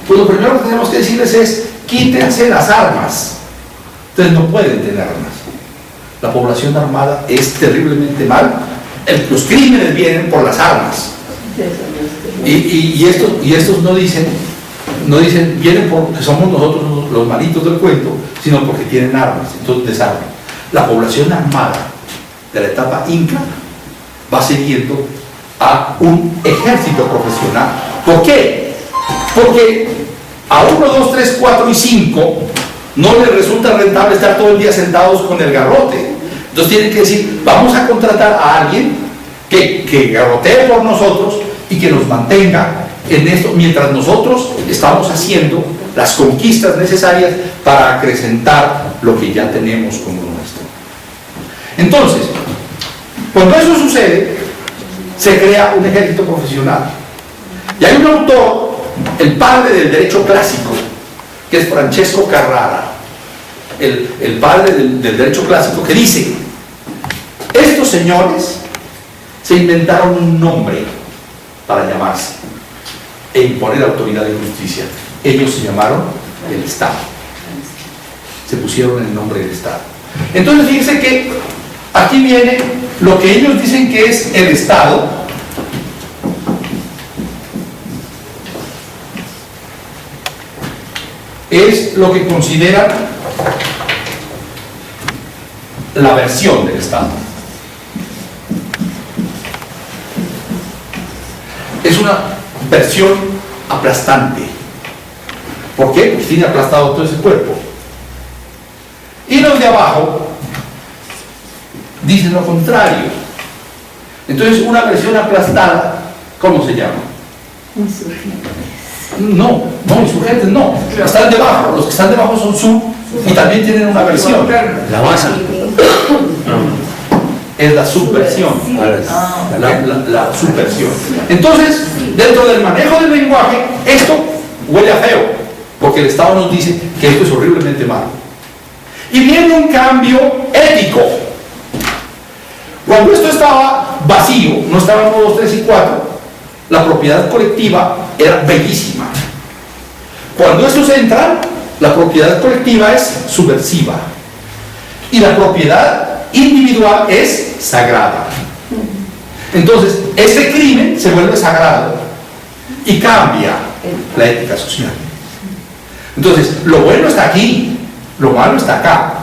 Pues lo primero que tenemos que decirles es: quítense las armas. Ustedes no pueden tener armas. La población armada es terriblemente mal. Los crímenes vienen por las armas. Y estos no dicen vienen porque somos nosotros los malitos del cuento, sino porque tienen armas, entonces desarman. La población armada de la etapa inca va siguiendo a un ejército profesional. ¿Por qué? Porque a 1, 2, 3, 4 y 5 no les resulta rentable estar todo el día sentados con el garrote. Entonces tienen que decir: vamos a contratar a alguien que garrotee por nosotros y que nos mantenga en esto mientras nosotros estamos haciendo las conquistas necesarias para acrecentar lo que ya tenemos como nuestro. Entonces, cuando eso sucede, se crea un ejército profesional. Y hay un autor, el padre del derecho clásico, que es Francesco Carrara, el padre del derecho clásico, que dice: estos señores se inventaron un nombre para llamarse e imponer autoridad de justicia. Ellos se llamaron el Estado. Se pusieron el nombre del Estado. Entonces fíjense que aquí viene lo que ellos dicen que es el Estado. Es lo que consideran la versión del Estado. Es una versión aplastante. ¿Por qué? Porque tiene aplastado todo ese cuerpo. Y los de abajo dicen lo contrario. Entonces, una versión aplastada, ¿cómo se llama? No, insurgentes no. Están debajo. Los que están debajo son sub y también tienen una versión. La masa. Es la subversión. La subversión. Entonces, dentro del manejo del lenguaje, esto huele a feo, porque el Estado nos dice que esto es horriblemente malo. Y viene un cambio ético. Cuando esto estaba vacío, no estaban 1, 2, 3 y 4, la propiedad colectiva era bellísima. Cuando estos entran, la propiedad colectiva es subversiva y la propiedad individual es sagrada. Entonces, este crimen se vuelve sagrado y cambia la ética social. Entonces, lo bueno está aquí, lo malo está acá,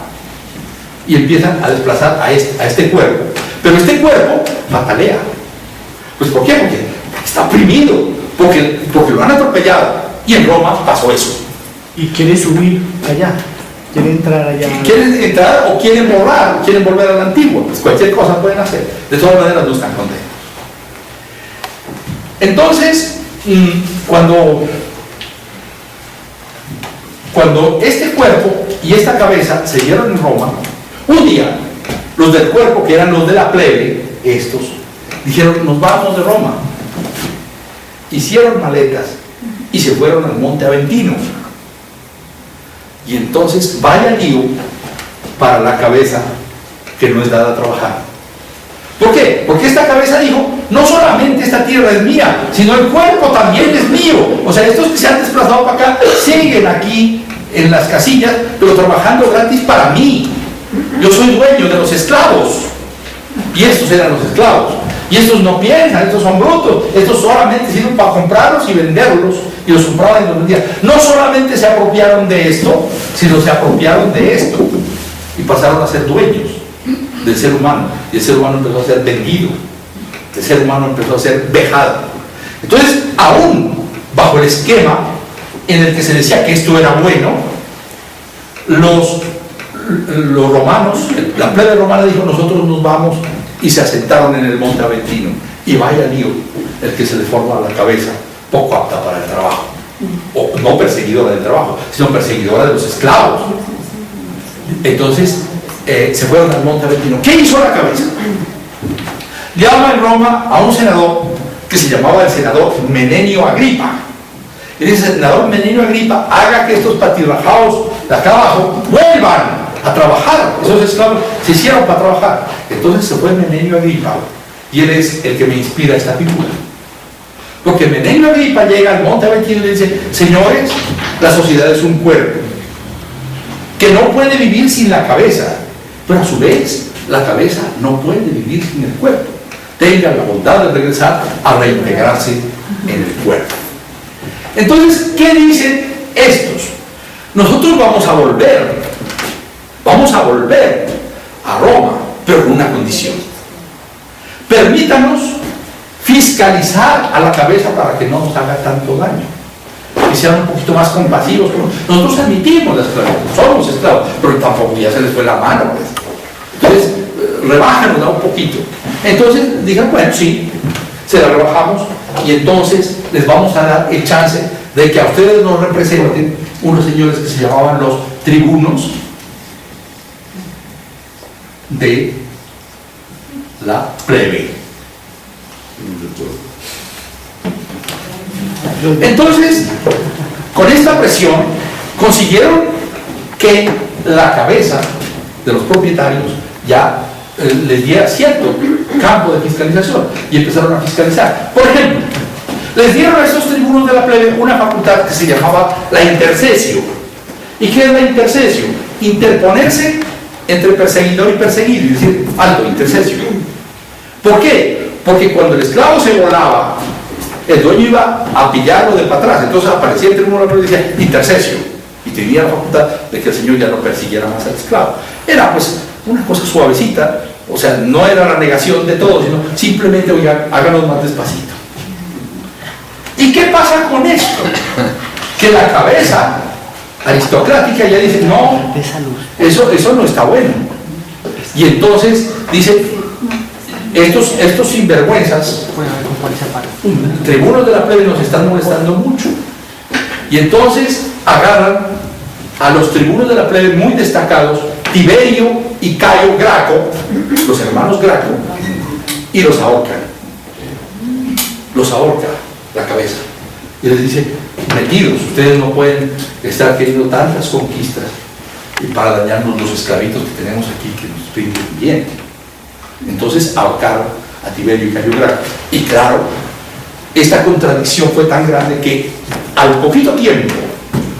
y empiezan a desplazar a este cuerpo. Pero este cuerpo patalea. Pues ¿por qué? Porque está oprimido, porque lo han atropellado. Y en Roma pasó eso. Y quiere subir allá, quiere entrar allá. ¿Quieren entrar o quieren borrar, quieren volver a la antigua? Pues cualquier cosa pueden hacer. De todas maneras no están contentos. Entonces, cuando este cuerpo y esta cabeza se dieron en Roma, un día los del cuerpo, que eran los de la plebe, estos, dijeron: nos vamos de Roma. Hicieron maletas y se fueron al Monte Aventino. Y entonces vaya lío para la cabeza que no es dada a trabajar. ¿Por qué? Porque esta cabeza dijo: no solamente esta tierra es mía, sino el cuerpo también es mío. O sea, estos que se han desplazado para acá siguen aquí en las casillas, pero trabajando gratis para mí. Yo soy dueño de los esclavos. Y estos eran los esclavos. Y estos no piensan, estos son brutos. Estos solamente sirven para comprarlos y venderlos. Y los compraban y los vendían. No solamente se apropiaron de esto, sino se apropiaron de esto. Y pasaron a ser dueños del ser humano. Y el ser humano empezó a ser vendido. El ser humano empezó a ser vejado. Entonces, aún bajo el esquema en el que se decía que esto era bueno, los romanos, la plebe romana dijo: nosotros nos vamos, y se asentaron en el monte Aventino. Y vaya lío el que se le forma la cabeza, poco apta para el trabajo, o no perseguidora del trabajo, sino perseguidora de los esclavos. Entonces se fueron al monte Aventino. ¿Qué hizo la cabeza? Llama en Roma a un senador que se llamaba el senador Menenio Agripa. Y dice: senador Menenio Agripa, haga que estos patirrajados de acá abajo vuelvan a trabajar. Esos esclavos se hicieron para trabajar. Entonces se fue Menenio Agripa, y él es el que me inspira esta figura. Porque Menenio Agripa llega al monte Aventino y le dice: señores, la sociedad es un cuerpo que no puede vivir sin la cabeza, pero a su vez la cabeza no puede vivir sin el cuerpo. Tengan la bondad de regresar a reintegrarse en el cuerpo. Entonces, ¿qué dicen estos? Nosotros vamos a volver a Roma, pero con una condición: permítanos fiscalizar a la cabeza para que no nos haga tanto daño, que sean un poquito más compasivos. Nosotros admitimos la esclavitud, somos esclavos, pero tampoco ya se les fue la mano, pues. Entonces, rebájanos un poquito. Entonces digan: bueno, sí, se la rebajamos, y entonces les vamos a dar el chance de que a ustedes nos representen unos señores que se llamaban los tribunos de la plebe. Entonces, con esta presión consiguieron que la cabeza de los propietarios ya les diera cierto campo de fiscalización, y empezaron a fiscalizar. Por ejemplo, les dieron a esos tribunos de la plebe una facultad que se llamaba la intercesio. ¿Y qué es la intercesio? Interponerse entre perseguidor y perseguido, y decir: alto, intercesio. ¿Por qué? Porque cuando el esclavo se volaba, el dueño iba a pillarlo de para atrás. Entonces aparecía el tribuno de la plebe y decía: intercesio, y tenía la facultad de que el señor ya no persiguiera más al esclavo. Era pues una cosa suavecita, o sea, no era la negación de todo, sino simplemente: oigan, háganos más despacito. ¿Y qué pasa con esto? Que la cabeza aristocrática ya dice: no, eso no está bueno. Y entonces dice: estos sinvergüenzas, tribunos de la plebe, nos están molestando mucho. Y entonces agarran a los tribunos de la plebe muy destacados, Tiberio y Cayo Graco, los hermanos Graco, y los ahorcan. Los ahorca la cabeza. Y les dice: metidos, ustedes no pueden estar queriendo tantas conquistas y para dañarnos los esclavitos que tenemos aquí, que nos piden bien. Entonces ahorcaron a Tiberio y Cayo Graco. Y claro, esta contradicción fue tan grande que al poquito tiempo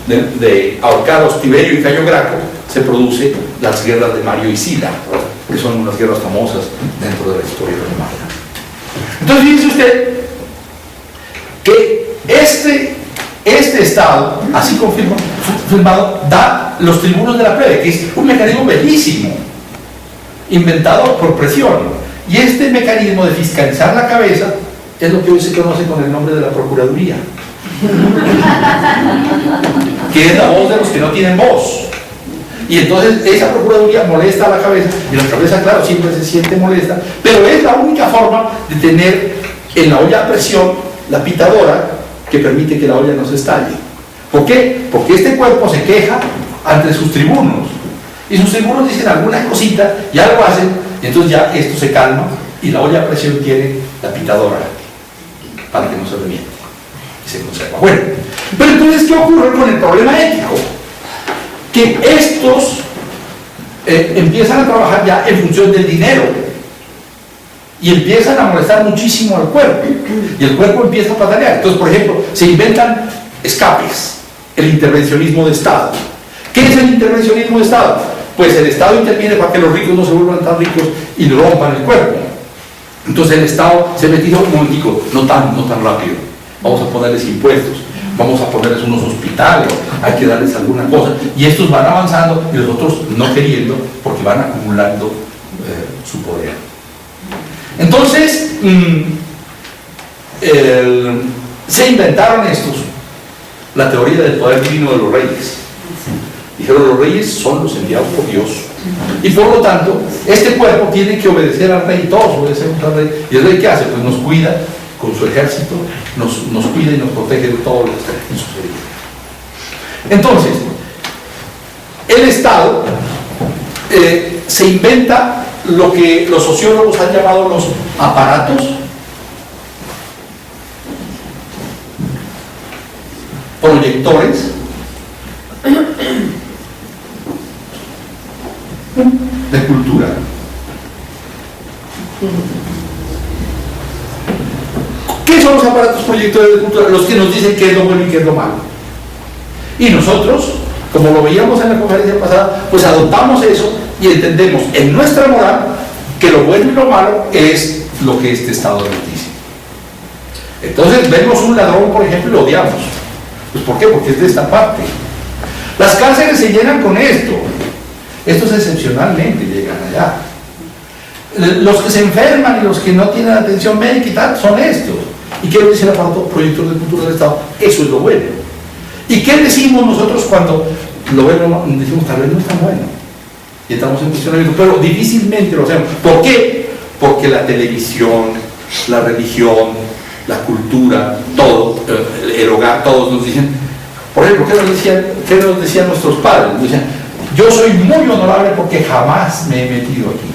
de ahorcados Tiberio y Cayo Graco se producen las guerras de Mario y Sila, que son unas guerras famosas dentro de la historia romana. Entonces fíjese usted que este estado, así confirmado, da los tribunos de la plebe, que es un mecanismo bellísimo, inventado por presión. Y este mecanismo de fiscalizar la cabeza es lo que hoy se conoce con el nombre de la Procuraduría, que es la voz de los que no tienen voz. Y entonces esa Procuraduría molesta a la cabeza, y la cabeza, claro, siempre se siente molesta, pero es la única forma de tener en la olla a presión la pitadora que permite que la olla no se estalle. ¿Por qué? Porque este cuerpo se queja ante sus tribunos, y sus tribunos dicen alguna cosita y algo hacen, y entonces ya esto se calma, y la olla a presión tiene la pitadora para que no se reviente y se conserva. Bueno, pero entonces, ¿qué ocurre con el problema ético? Que estos empiezan a trabajar ya en función del dinero, y empiezan a molestar muchísimo al cuerpo, y el cuerpo empieza a patalear. Entonces, por ejemplo, se inventan escapes, el intervencionismo de Estado. ¿Qué es el intervencionismo de Estado? Pues el Estado interviene para que los ricos no se vuelvan tan ricos y rompan el cuerpo. Entonces el Estado se metió: un momentico, no tan rápido, vamos a ponerles impuestos, vamos a ponerles unos hospitales, hay que darles alguna cosa, y estos van avanzando y los otros no queriendo, porque van acumulando su poder. Entonces se inventaron estos la teoría del poder divino de los reyes. Dijeron, los reyes son los enviados por Dios. Y por lo tanto, este cuerpo tiene que obedecer al rey, todos obedecemos al rey. ¿Y el rey qué hace? Pues nos cuida con su ejército, nos cuida y nos protege de todo lo que está en su vida. Entonces, el Estado se inventa lo que los sociólogos han llamado los aparatos proyectores de cultura. ¿Qué son los aparatos proyectores de cultura? Los que nos dicen qué es lo bueno y qué es lo malo. Y nosotros, como lo veíamos en la conferencia pasada, pues adoptamos eso y entendemos en nuestra moral que lo bueno y lo malo es lo que este Estado nos dice. Entonces vemos un ladrón, por ejemplo, y lo odiamos. Pues ¿por qué? Porque es de esta parte. Las cárceles se llenan con esto. Estos excepcionalmente llegan allá. Los que se enferman y los que no tienen atención médica y tal son estos. ¿Y qué dice el aparato proyector de cultura del Estado? Eso es lo bueno. ¿Y qué decimos nosotros cuando lo bueno? Decimos, tal vez no es tan bueno. Y estamos en cuestionamiento, pero difícilmente lo hacemos. ¿Por qué? Porque la televisión, la religión, la cultura, todo, el hogar, todos nos dicen, por ejemplo, ¿qué nos decían nuestros padres? Nos decían, yo soy muy honorable porque jamás me he metido aquí.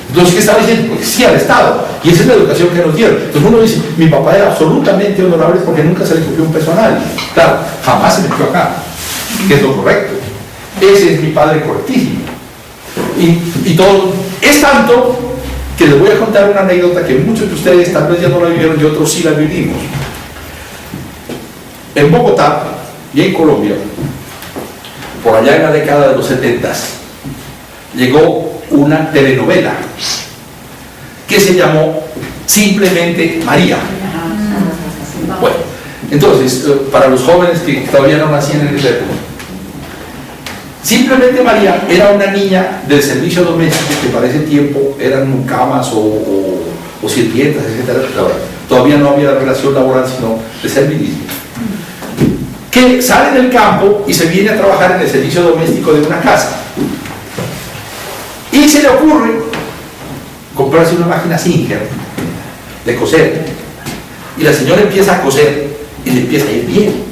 Entonces, ¿qué estaba diciendo? Porque sí al Estado, y esa es la educación que nos dieron. Entonces uno dice, mi papá era absolutamente honorable porque nunca se le cogió un peso a nadie. Claro, jamás se metió acá, que es lo correcto. Ese es mi padre correctísimo. Y todo, es tanto que les voy a contar una anécdota que muchos de ustedes tal vez ya no la vivieron y otros sí la vivimos. En Bogotá y en Colombia, por allá en la década de los 70s, llegó una telenovela que se llamó Simplemente María. Bueno, entonces, para los jóvenes que todavía no nacían en esa época, Simplemente María era una niña del servicio doméstico que para ese tiempo eran mucamas o sirvientas, etc. Todavía no había relación laboral, sino de servilismo, que sale del campo y se viene a trabajar en el servicio doméstico de una casa. Y se le ocurre comprarse una máquina Singer de coser. Y la señora empieza a coser y le empieza a ir bien.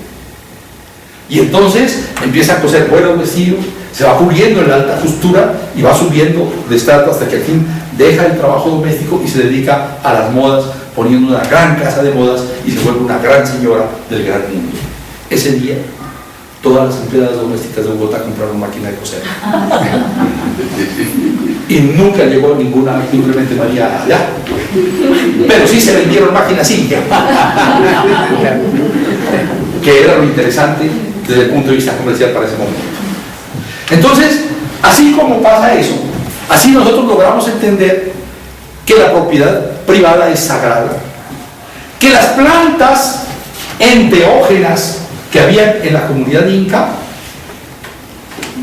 Y entonces empieza a coser buenos vestidos, se va puliendo en la alta costura y va subiendo de estrato hasta que al fin deja el trabajo doméstico y se dedica a las modas, poniendo una gran casa de modas y se vuelve una gran señora del gran mundo. Ese día, todas las empleadas domésticas de Bogotá compraron máquina de coser. Y nunca llegó ninguna Simplemente María allá. Pero sí se vendieron máquinas Singer, que era lo interesante desde el punto de vista comercial para ese momento. Entonces, así como pasa eso, así nosotros logramos entender que la propiedad privada es sagrada, que las plantas enteógenas que había en la comunidad inca,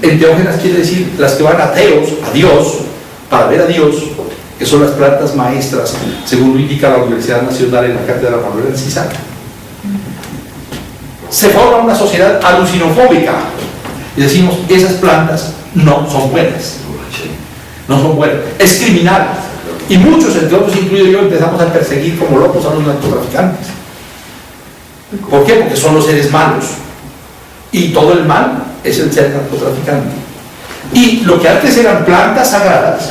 enteógenas quiere decir las que van a Dios, para ver a Dios, que son las plantas maestras, según lo indica la Universidad Nacional en la Cátedra Manuel Enciso. Se forma una sociedad alucinofóbica y decimos, esas plantas no son buenas, no son buenas, es criminal. Y muchos, entre otros incluido yo, empezamos a perseguir como locos a los narcotraficantes. ¿Por qué? Porque son los seres malos y todo el mal es el ser narcotraficante. Y lo que antes eran plantas sagradas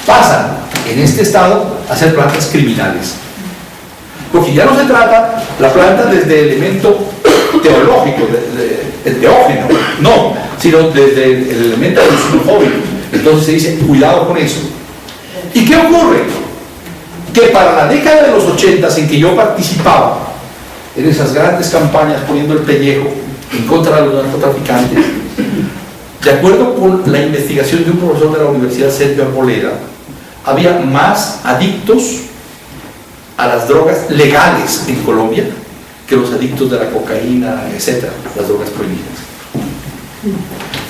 pasan en este estado a ser plantas criminales, porque ya no se trata la planta desde el elemento teológico, enteógeno, no, sino desde el elemento alucinofóbico. Entonces se dice, cuidado con eso. ¿Y qué ocurre? Que para la década de los 80 en que yo participaba en esas grandes campañas poniendo el pellejo en contra de los narcotraficantes, de acuerdo con la investigación de un profesor de la Universidad Sergio Arboleda, había más adictos a las drogas legales en Colombia que los adictos de la cocaína, etcétera, las drogas prohibidas.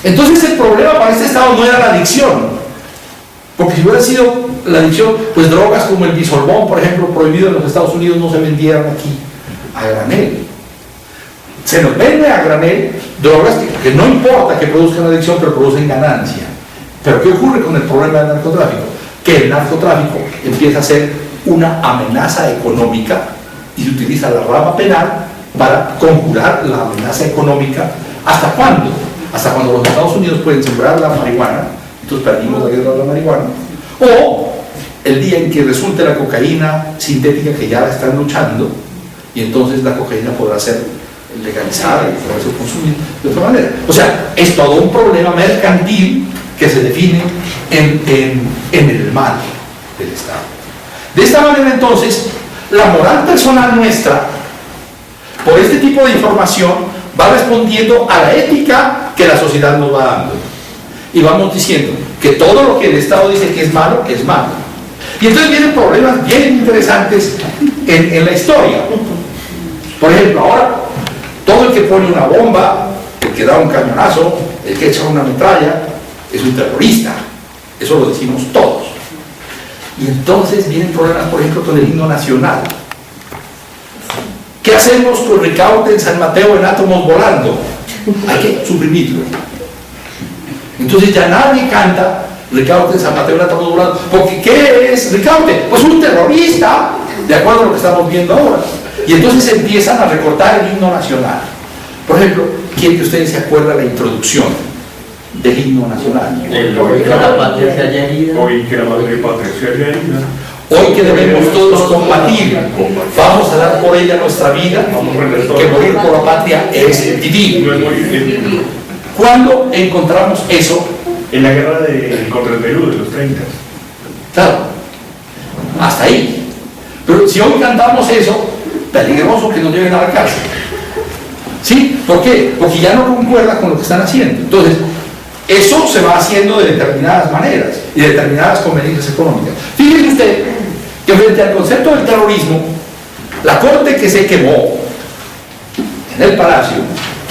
Entonces el problema para este estado no era la adicción, porque si hubiera sido la adicción, pues drogas como el bisolbón, por ejemplo, prohibido en los Estados Unidos, no se vendieran aquí a granel. se nos vende a granel drogas que no importa que produzcan adicción, pero producen ganancia. Pero ¿qué ocurre con el problema del narcotráfico? Que el narcotráfico empieza a ser una amenaza económica y se utiliza la rama penal para conjurar la amenaza económica. ¿Hasta cuándo? Hasta cuando los Estados Unidos pueden sembrar la marihuana, entonces perdimos la guerra de la marihuana, o el día en que resulte la cocaína sintética que ya la están luchando, y entonces la cocaína podrá ser legalizada y podrá ser consumida de otra manera. O sea, es todo un problema mercantil que se define en el mal del Estado. De esta manera, entonces, la moral personal nuestra, por este tipo de información, va respondiendo a la ética que la sociedad nos va dando. Y vamos diciendo que todo lo que el Estado dice que es malo, es malo. Y entonces vienen problemas bien interesantes en la historia. Por ejemplo, ahora, todo el que pone una bomba, el que da un cañonazo, el que echa una metralla, es un terrorista. Eso lo decimos todos. Y entonces vienen problemas, por ejemplo, con el himno nacional. ¿Qué hacemos con Ricaurte en San Mateo en átomos volando? Hay que suprimirlo. Entonces ya nadie canta Ricaurte en San Mateo en átomos volando. Porque ¿qué es Ricaurte? Pues un terrorista, de acuerdo a lo que estamos viendo ahora. Y entonces empiezan a recortar el himno nacional. Por ejemplo, ¿quién de ustedes se acuerda la introducción del himno nacional? Hoy que la patria se haya herido. Hoy que la madre patria se haya herido. Hoy que debemos todos combatir, vamos a dar por ella nuestra vida, que morir por la patria es vivir. No es morir. ¿Cuándo encontramos eso? En la guerra contra el Perú de los 30. Claro, hasta ahí. Pero si hoy cantamos eso, peligroso que nos lleven a la cárcel. ¿Sí? ¿Por qué? Porque ya no concuerda con lo que están haciendo. Entonces, eso se va haciendo de determinadas maneras y de determinadas conveniencias económicas. Fíjese usted que frente al concepto del terrorismo, la corte que se quemó en el Palacio,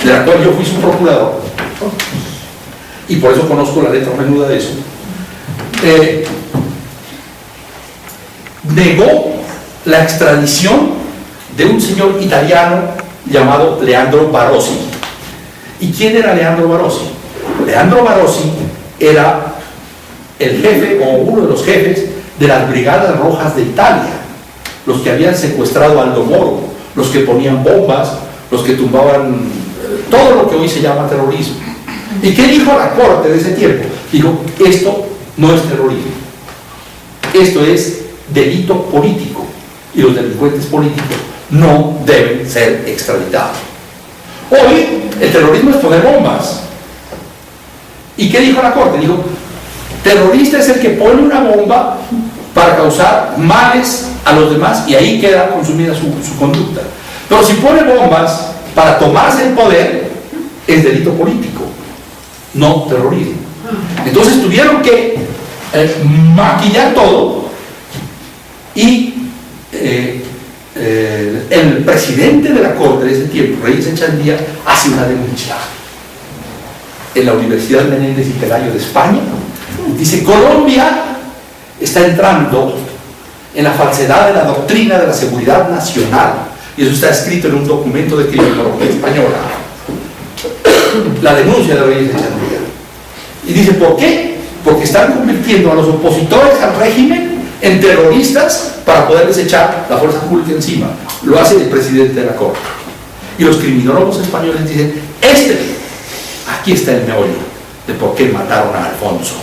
de la cual yo fui su procurador, y por eso conozco la letra menuda de eso, negó la extradición de un señor italiano llamado Leandro Barossi. ¿Y quién era Leandro Barossi? Leandro Barossi era el jefe o uno de los jefes de las Brigadas Rojas de Italia, los que habían secuestrado a Aldo Moro, los que ponían bombas, los que tumbaban todo lo que hoy se llama terrorismo. ¿Y qué dijo la corte de ese tiempo? Dijo, esto no es terrorismo, esto es delito político y los delincuentes políticos no deben ser extraditados. Hoy el terrorismo es poner bombas. ¿Y qué dijo la corte? Dijo, terrorista es el que pone una bomba para causar males a los demás y ahí queda consumida su conducta. Pero si pone bombas para tomarse el poder, es delito político, no terrorismo. Entonces tuvieron que maquillar todo y el presidente de la corte de ese tiempo, Reyes Echandía, hace una denuncia en la Universidad Menéndez y Pelayo de España. Dice, Colombia está entrando en la falsedad de la doctrina de la seguridad nacional, y eso está escrito en un documento de criminología española, la denuncia de Reyes Echandía. Y dice, ¿por qué? Porque están convirtiendo a los opositores al régimen en terroristas para poderles echar la fuerza pública encima. Lo hace el presidente de la corte. Y los criminólogos españoles dicen, aquí está el meollo de por qué mataron a Alfonso,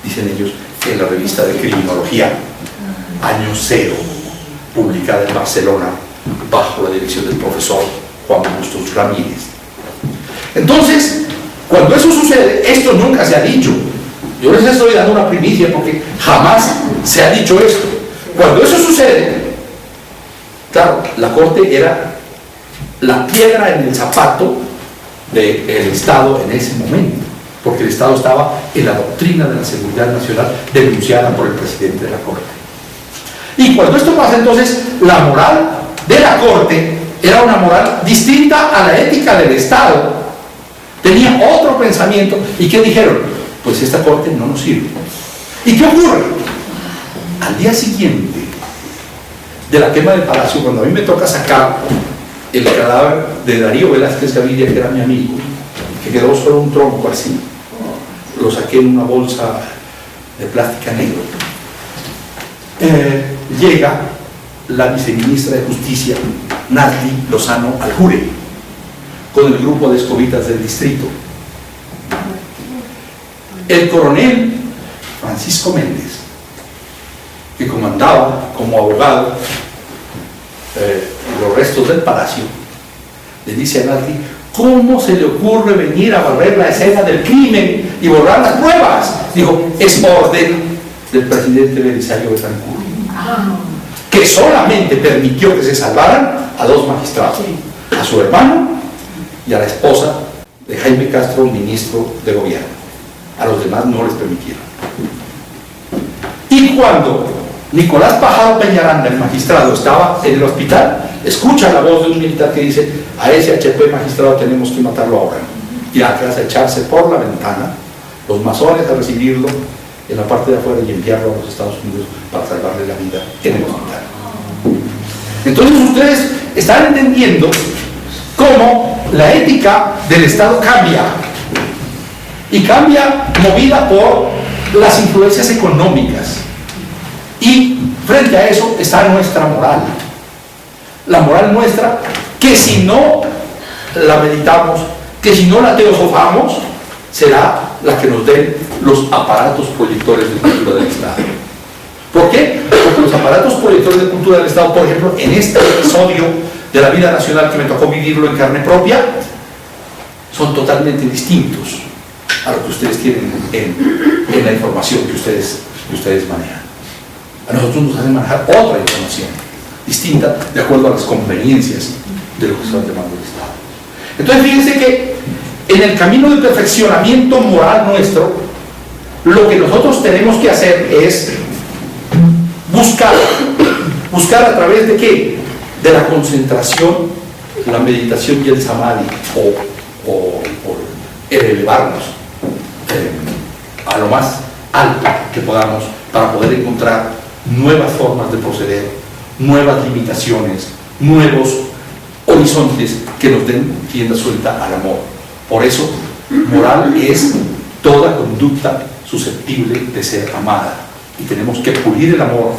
dicen ellos en la revista de criminología Año Cero, publicada en Barcelona bajo la dirección del profesor Juan Bustos Ramírez. Entonces, cuando eso sucede, esto nunca se ha dicho. Yo les estoy dando una primicia porque jamás se ha dicho esto. Cuando eso sucede, claro, la corte era la piedra en el zapato del Estado en ese momento, porque el Estado estaba en la doctrina de la seguridad nacional denunciada por el presidente de la corte. Y cuando esto pasa, entonces la moral de la corte era una moral distinta a la ética del Estado. Tenía otro pensamiento. ¿Y qué dijeron? Pues esta corte no nos sirve. ¿Y qué ocurre? Al día siguiente de la quema del palacio, cuando a mí me toca sacar el cadáver de Darío Velázquez Gaviria, que era mi amigo, que quedó solo un tronco así. Lo saqué en una bolsa de plástica negro. Llega la viceministra de Justicia, Natli Lozano Aljure, con el grupo de escobitas del distrito. El coronel Francisco Méndez, que comandaba como abogado los restos del palacio, le dice a Natli: ¿cómo se le ocurre venir a barrer la escena del crimen y borrar las pruebas? Dijo: es orden del presidente Belisario Betancur, que solamente permitió que se salvaran a 2 magistrados, a su hermano y a la esposa de Jaime Castro, ministro de gobierno. A los demás no les permitieron. Y cuando Nicolás Pajado Peñaranda, el magistrado, estaba en el hospital, escucha la voz de un militar que dice: a ese HP magistrado tenemos que matarlo ahora. Y atrás a echarse por la ventana, los masones a recibirlo en la parte de afuera y enviarlo a los Estados Unidos para salvarle la vida en el hospital. Entonces ustedes están entendiendo cómo la ética del Estado cambia, y cambia movida por las influencias económicas. Y frente a eso está nuestra moral. La moral nuestra, que si no la meditamos, que si no la teosofamos, será la que nos den los aparatos proyectores de cultura del Estado. ¿Por qué? Porque los aparatos proyectores de cultura del Estado, por ejemplo, en este episodio de la vida nacional que me tocó vivirlo en carne propia, son totalmente distintos a lo que ustedes tienen en la información que ustedes manejan. A nosotros nos hacen manejar otra información distinta de acuerdo a las conveniencias de lo que está llamando el Estado. Entonces fíjense que en el camino de perfeccionamiento moral nuestro, lo que nosotros tenemos que hacer es buscar a través de ¿qué? De la concentración, la meditación y el samadhi, o el elevarnos a lo más alto que podamos, para poder encontrar nuevas formas de proceder, nuevas limitaciones, nuevos horizontes que nos den rienda suelta al amor. Por eso, moral es toda conducta susceptible de ser amada, y tenemos que pulir el amor,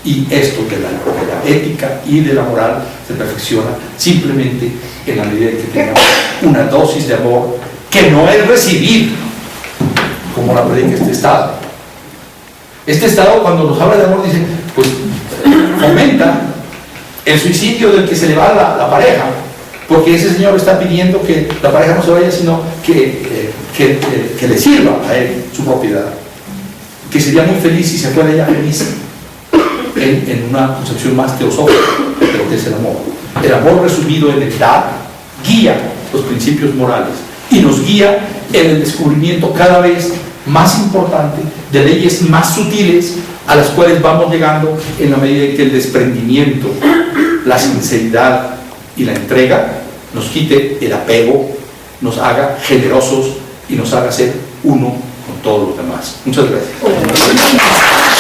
y esto de la ética y de la moral se perfecciona simplemente en la medida en que tengamos una dosis de amor, que no es recibir como la predica este Estado. Este Estado, cuando nos habla de amor, dice, pues fomenta el suicidio del que se le va la pareja, porque ese señor está pidiendo que la pareja no se vaya, sino que le sirva a él su propiedad, que sería muy feliz si se fuera ella feliz, en una concepción más teosófica de lo que es el amor. El amor resumido en el dar guía los principios morales y nos guía en el descubrimiento cada vez más importante de leyes más sutiles, a las cuales vamos llegando en la medida en que el desprendimiento, la sinceridad y la entrega nos quite el apego, nos haga generosos y nos haga ser uno con todos los demás. Muchas gracias.